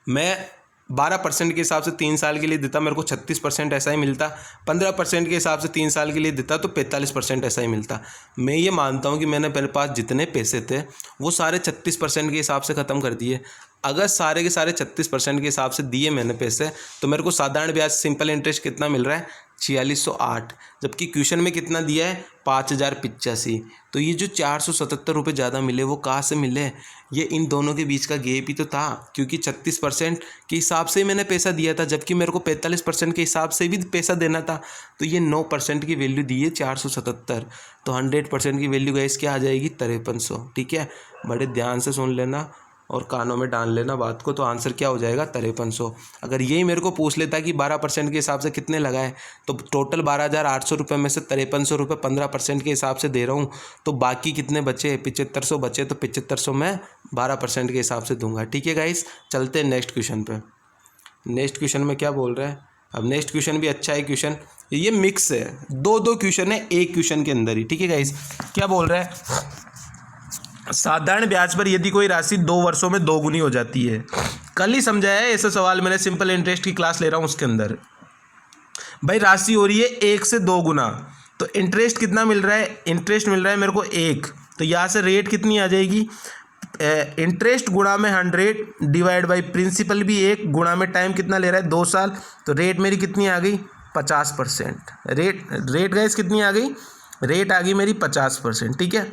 मैं 12% के हिसाब से 3 साल के लिए देता मेरे को 36% ऐसा ही मिलता, 15% के हिसाब से 3 साल के लिए देता तो 45% ऐसा ही मिलता। मैं ये मानता हूँ कि मैंने मेरे पास जितने पैसे थे वो सारे 36% के हिसाब से ख़त्म कर दिए। अगर सारे के सारे 36% के हिसाब से दिए मैंने पैसे, तो मेरे को साधारण ब्याज सिंपल इंटरेस्ट कितना मिल रहा है, 4608, जबकि क्वेश्चन में कितना दिया है, 5085। तो ये जो 477 रुपये ज़्यादा मिले वो कहाँ से मिले, ये इन दोनों के बीच का गैप ही तो था, क्योंकि 36% के हिसाब से ही मैंने पैसा दिया था, जबकि मेरे को 45% के हिसाब से भी पैसा देना था। तो ये 9% की वैल्यू दी है 477, तो 100% की वैल्यू गाइस क्या आ जाएगी, 5300। ठीक है, बड़े ध्यान से सुन लेना और कानों में डाल लेना बात को, तो आंसर क्या हो जाएगा, 5300। अगर यही मेरे को पूछ लेता कि 12% के हिसाब से कितने लगाए, तो टोटल 12,800 रुपये में से 5300 रुपये 15% के हिसाब से दे रहा हूँ, तो बाकी कितने बचे, 7500 बचे, तो 7500 मैं 12% के हिसाब से दूंगा। ठीक है गाइस, चलते हैं नेक्स्ट क्वेश्चन पे। नेक्स्ट क्वेश्चन में क्या बोल रहा है, अब नेक्स्ट क्वेश्चन भी अच्छा है क्वेश्चन, ये मिक्स है, दो क्वेश्चन है एक क्वेश्चन के अंदर ही। ठीक है गाइस, क्या बोल रहा है, साधारण ब्याज पर यदि कोई राशि 2 वर्षों में 2 गुनी हो जाती है। कल ही समझाया है ऐसा सवाल मैंने, सिंपल इंटरेस्ट की क्लास ले रहा हूँ उसके अंदर। भाई राशि हो रही है 1 से 2 गुना, तो इंटरेस्ट कितना मिल रहा है, इंटरेस्ट मिल रहा है मेरे को 1, तो यहाँ से रेट कितनी आ जाएगी, इंटरेस्ट गुणा में 100 डिवाइड बाई प्रिंसिपल भी 1 गुणा में टाइम कितना ले रहा है, 2 साल, तो रेट मेरी कितनी आ गई, 50%। रेट गाइस कितनी आ गई, रेट आ गई मेरी 50%। ठीक है,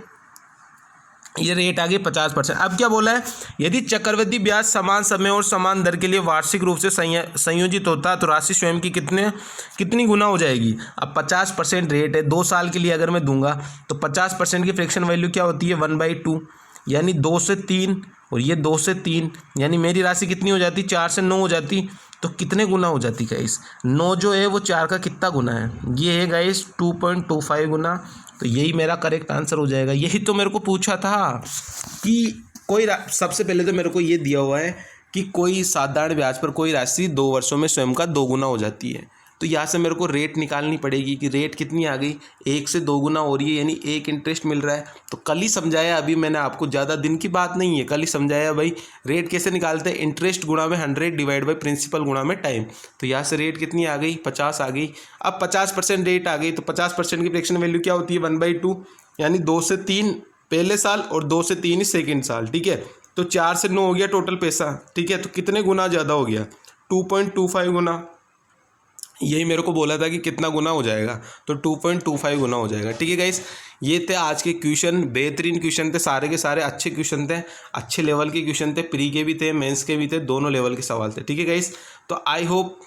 ये रेट आ गई 50%। अब क्या बोला है, यदि चक्रवृद्धि ब्याज समान समय और समान दर के लिए वार्षिक रूप से संयोजित होता तो राशि स्वयं की कितनी गुना हो जाएगी। अब 50% रेट है, 2 साल के लिए अगर मैं दूंगा तो 50% की फ्रैक्शन वैल्यू क्या होती है, 1/2, यानी 2 से 3, और ये 2 से 3, यानी मेरी राशि कितनी हो जाती, 4 से 9 हो जाती। तो कितने गुना हो जाती गाइस, 9 जो है वो 4 का कितना गुना है, ये है गाइस 2.25 गुना। तो यही मेरा करेक्ट आंसर हो जाएगा। यही तो मेरे को पूछा था कि कोई सबसे पहले तो मेरे को ये दिया हुआ है कि कोई साधारण ब्याज पर कोई राशि 2 वर्षों में स्वयं का 2 गुना हो जाती है, तो यहाँ से मेरे को रेट निकालनी पड़ेगी कि रेट कितनी आ गई, 1 से 2 गुना हो रही है, यानी 1 इंटरेस्ट मिल रहा है। तो कल ही समझाया, अभी मैंने आपको, ज़्यादा दिन की बात नहीं है, कल ही समझाया भाई रेट कैसे निकालते हैं, इंटरेस्ट गुणा में 100 डिवाइड बाई प्रिंसिपल गुणा में टाइम। तो यहाँ से रेट कितनी आ गई, 50 आ गई। अब 50% रेट आ गई, तो 50% की फ्रैक्शन वैल्यू क्या होती है, 1/2, यानी 2 से 3 पहले साल और 2 से 3 ही सेकेंड साल। ठीक है, तो 4 से 9 हो गया टोटल पैसा। ठीक है, तो कितने गुना ज़्यादा हो गया, 2.25 गुना। यही मेरे को बोला था कि कितना गुना हो जाएगा, तो 2.25 गुना हो जाएगा। ठीक है गाइस, ये थे आज के क्वेश्चन, बेहतरीन क्वेश्चन थे, सारे के सारे अच्छे क्वेश्चन थे, अच्छे लेवल के क्वेश्चन थे, प्री के भी थे, मेंस के भी थे, दोनों लेवल के सवाल थे। ठीक है गाइस, तो आई होप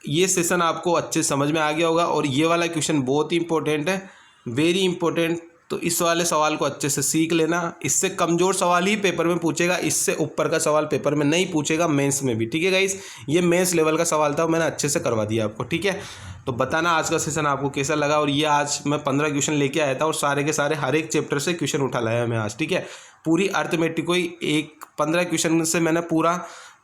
ये सेशन आपको अच्छे समझ में आ गया होगा, और ये वाला क्वेश्चन बहुत ही इंपॉर्टेंट है, वेरी इंपॉर्टेंट। तो इस वाले सवाल को अच्छे से सीख लेना, इससे कमज़ोर सवाल ही पेपर में पूछेगा, इससे ऊपर का सवाल पेपर में नहीं पूछेगा, मेंस में भी। ठीक है गाइस, ये मेंस लेवल का सवाल था, मैंने अच्छे से करवा दिया आपको। ठीक है, तो बताना आज का सेशन आपको कैसा लगा, और ये आज मैं 15 क्वेश्चन लेके आया था, और सारे के सारे हर एक चैप्टर से क्वेश्चन उठा लाया मैं आज। ठीक है, पूरी अर्थमेटिक को ही 15 क्वेश्चन से मैंने पूरा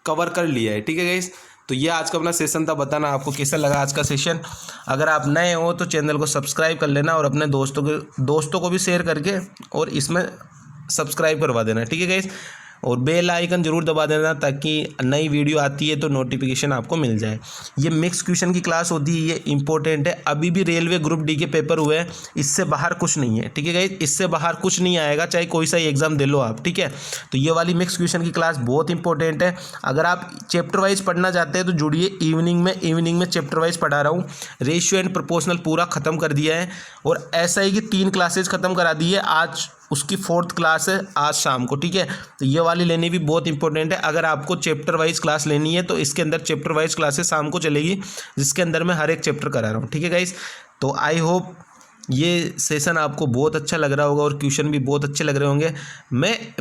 कवर कर लिया है। ठीक है गाइस, तो ये आज का अपना सेशन था, बताना आपको कैसा लगा आज का सेशन। अगर आप नए हो तो चैनल को सब्सक्राइब कर लेना, और अपने दोस्तों को भी शेयर करके और इसमें सब्सक्राइब करवा देना। ठीक है गाइस, और बेल आइकन जरूर दबा देना, ताकि नई वीडियो आती है तो नोटिफिकेशन आपको मिल जाए। ये मिक्स क्वेश्चन की क्लास होती है, ये इंपॉर्टेंट है। अभी भी रेलवे ग्रुप डी के पेपर हुए हैं, इससे बाहर कुछ नहीं है। ठीक है गाइस, इससे बाहर कुछ नहीं आएगा, चाहे कोई सा ही एग्जाम दे लो आप। ठीक है, तो ये वाली मिक्स क्वेश्चन की क्लास बहुत इंपॉर्टेंट है। अगर आप चैप्टर वाइज पढ़ना चाहते हैं तो जुड़िए, इवनिंग में चैप्टर वाइज पढ़ा रहा हूँ। रेशियो एंड प्रोपोर्शनल पूरा खत्म कर दिया है, और ऐसा ही कि 3 क्लासेज खत्म करा दी है, आज उसकी 4th क्लास है आज शाम को। ठीक है, तो ये वाली लेनी भी बहुत इंपॉर्टेंट है। अगर आपको चैप्टर वाइज क्लास लेनी है तो इसके अंदर चैप्टर वाइज क्लासेस शाम को चलेगी, जिसके अंदर मैं हर एक चैप्टर करा रहा हूँ। ठीक है गाइस, तो आई होप ये सेशन आपको बहुत अच्छा लग रहा होगा, और क्वेश्चन भी बहुत अच्छे लग रहे होंगे।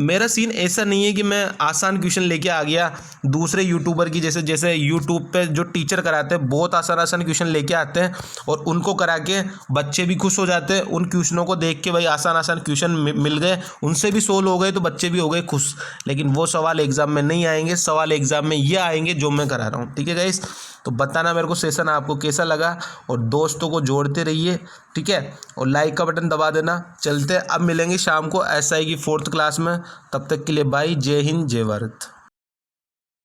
मेरा सीन ऐसा नहीं है कि मैं आसान क्वेश्चन लेके आ गया दूसरे यूट्यूबर की जैसे यूट्यूब पे जो टीचर कराते हैं बहुत आसान क्वेश्चन लेके आते हैं, और उनको करा के बच्चे भी खुश हो जाते हैं। उन क्वेश्चनों को देख के भाई आसान क्वेश्चन मिल गए, उनसे भी सोल्व हो गए तो बच्चे भी हो गए खुश। लेकिन वो सवाल एग्जाम में नहीं आएंगे, सवाल एग्जाम में ये आएंगे जो मैं करा रहा हूँ। ठीक है गाइस, तो बताना मेरे को सेशन आपको कैसा लगा, और दोस्तों को जोड़ते रहिए। ठीक है, और लाइक का बटन दबा देना। चलते अब मिलेंगे शाम को SI की 4th क्लास में, तब तक के लिए बाय, जय हिंद जय भारत।